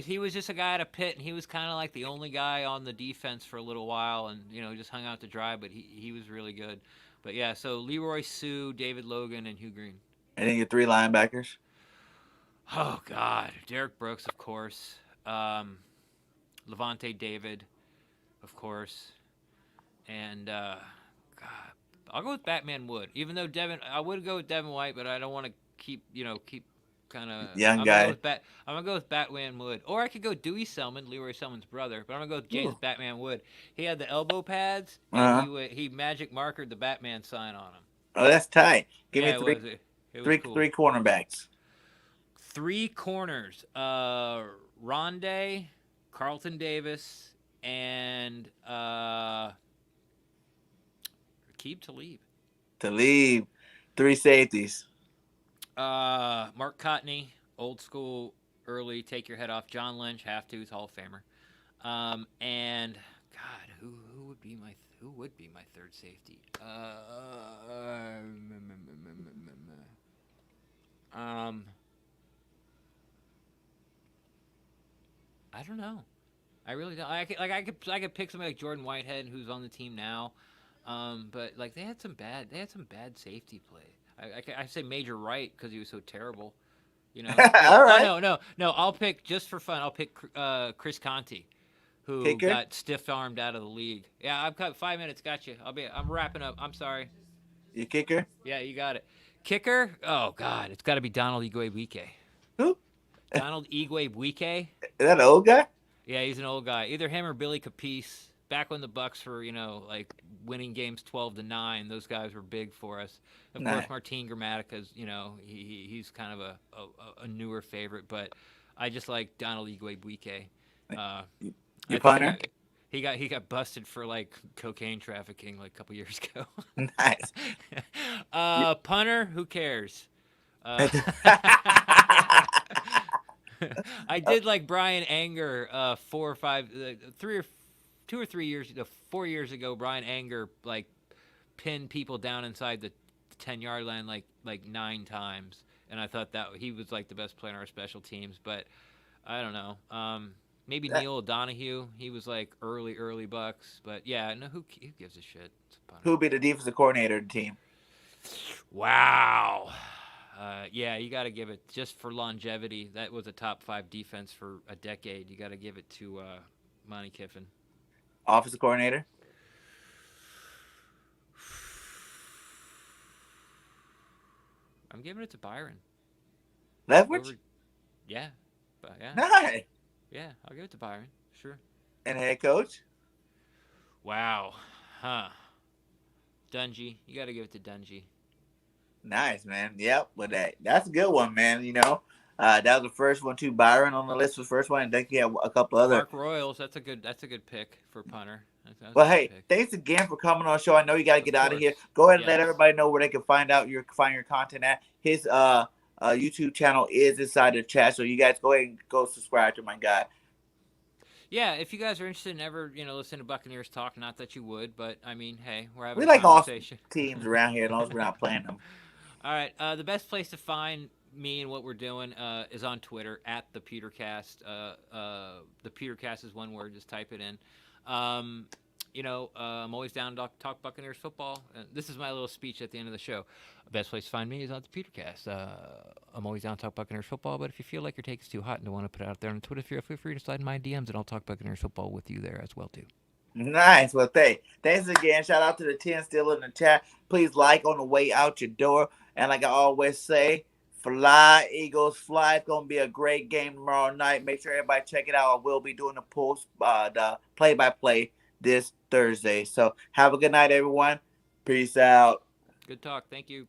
Speaker 3: He was just a guy at a Pitt, and he was kind of like the only guy on the defense for a little while, and just hung out to dry. But he was really good. But yeah, so Leroy Suh, David Logan, and Hugh Green.
Speaker 2: And then your 3 linebackers.
Speaker 3: Oh God, Derek Brooks, of course. Levante David, of course, and God, I'll go with Batman Wood. Even though I would go with Devin White, but I don't want to keep kind of
Speaker 2: young guy.
Speaker 3: I'm gonna go with Batman Wood, or I could go Dewey Selman, Leroy Selman's brother, but I'm gonna go with James Batman Wood. He had the elbow pads, and he magic markered the Batman sign on him.
Speaker 2: Oh, that's tight. Give me
Speaker 3: three
Speaker 2: cool. 3 cornerbacks.
Speaker 3: 3 corners: Rondé, Carlton Davis, and Aqib Talib.
Speaker 2: 3 safeties.
Speaker 3: Mark Cotney, old school, early, take your head off. John Lynch, have to, he's Hall of Famer. And God, who would be my third safety? I don't know. I really don't. I could pick somebody like Jordan Whitehead, who's on the team now. But like they had some bad safety play. I say Major Wright because he was so terrible,
Speaker 2: All right.
Speaker 3: No. I'll pick just for fun. I'll pick Chris Conte, who
Speaker 2: Kicker?
Speaker 3: got stiff-armed out of the league. Yeah, I've got 5 minutes. Got you. I'm wrapping up. I'm sorry.
Speaker 2: Your kicker?
Speaker 3: Yeah, you got it. Kicker? Oh God, it's got to be Donald Igwe-Buike.
Speaker 2: Who?
Speaker 3: Donald Igwe-Buike.
Speaker 2: Is that an old guy?
Speaker 3: Yeah, he's an old guy. Either him or Billy Capice. Back when the Bucks were, like winning games 12-9, those guys were big for us. Of course, Martin Grammatica's, he's kind of a newer favorite. But I just like Donald Igwebuike. Uh,
Speaker 2: You
Speaker 3: I think
Speaker 2: punter?
Speaker 3: he got busted for like cocaine trafficking like a couple years ago.
Speaker 2: Nice. You-
Speaker 3: Punter, who cares? Uh, I did like Brian Anger 4 years ago. Brian Anger like pinned people down inside the 10-yard line like 9 times, and I thought that he was like the best player on our special teams. But I don't know. Maybe
Speaker 2: that-
Speaker 3: Neil O'Donohue. He was like early Bucks. But yeah, no, who gives a shit? It's a punter.
Speaker 2: Who'll be the defensive coordinator of the team?
Speaker 3: Wow. Yeah, you got to give it just for longevity. That was a top 5 defense for a decade. You got to give it to Monty Kiffin.
Speaker 2: Offensive coordinator?
Speaker 3: I'm giving it to Byron.
Speaker 2: Leftwich?
Speaker 3: Yeah, but yeah,
Speaker 2: Nice.
Speaker 3: yeah. I'll give it to Byron. Sure.
Speaker 2: And head coach?
Speaker 3: Wow. Huh. Dungy. You got to give it to Dungy.
Speaker 2: Nice, man. Yep. But that's a good one, man. That was the first one too. Byron on the list was the first one. I think he had a couple other.
Speaker 3: Mark Royals. That's a good pick for punter. That was
Speaker 2: Well,
Speaker 3: a good
Speaker 2: hey,
Speaker 3: pick.
Speaker 2: thanks again for coming on the show. I know you got to
Speaker 3: Of
Speaker 2: get out of here.
Speaker 3: course.
Speaker 2: Go ahead and let
Speaker 3: Yes.
Speaker 2: everybody know where they can find your content at. His YouTube channel is inside the chat, so you guys go ahead and go subscribe to my guy.
Speaker 3: Yeah, if you guys are interested in ever, listen to Buccaneers talk, not that you would, but I mean, hey, we're having
Speaker 2: We
Speaker 3: a
Speaker 2: like all
Speaker 3: conversation.
Speaker 2: teams around here as long as we're not playing them.
Speaker 3: All right, the best place to find me and what we're doing is on Twitter at the PewterCast. The PewterCast is one word. Just type it in. I'm always down to talk Buccaneers football. This is my little speech at the end of the show. The best place to find me is on the PewterCast. I'm always down to talk Buccaneers football, but if you feel like your take is too hot and don't want to put it out there on Twitter, feel free to slide in my DMs, and I'll talk Buccaneers football with you there as well, too.
Speaker 2: Nice. Well, thanks again. Shout out to the 10 still in the chat. Please like on the way out your door. And like I always say, fly, Eagles, fly. It's going to be a great game tomorrow night. Make sure everybody check it out. I will be doing the play-by-play this Thursday. So have a good night, everyone. Peace out.
Speaker 3: Good talk. Thank you.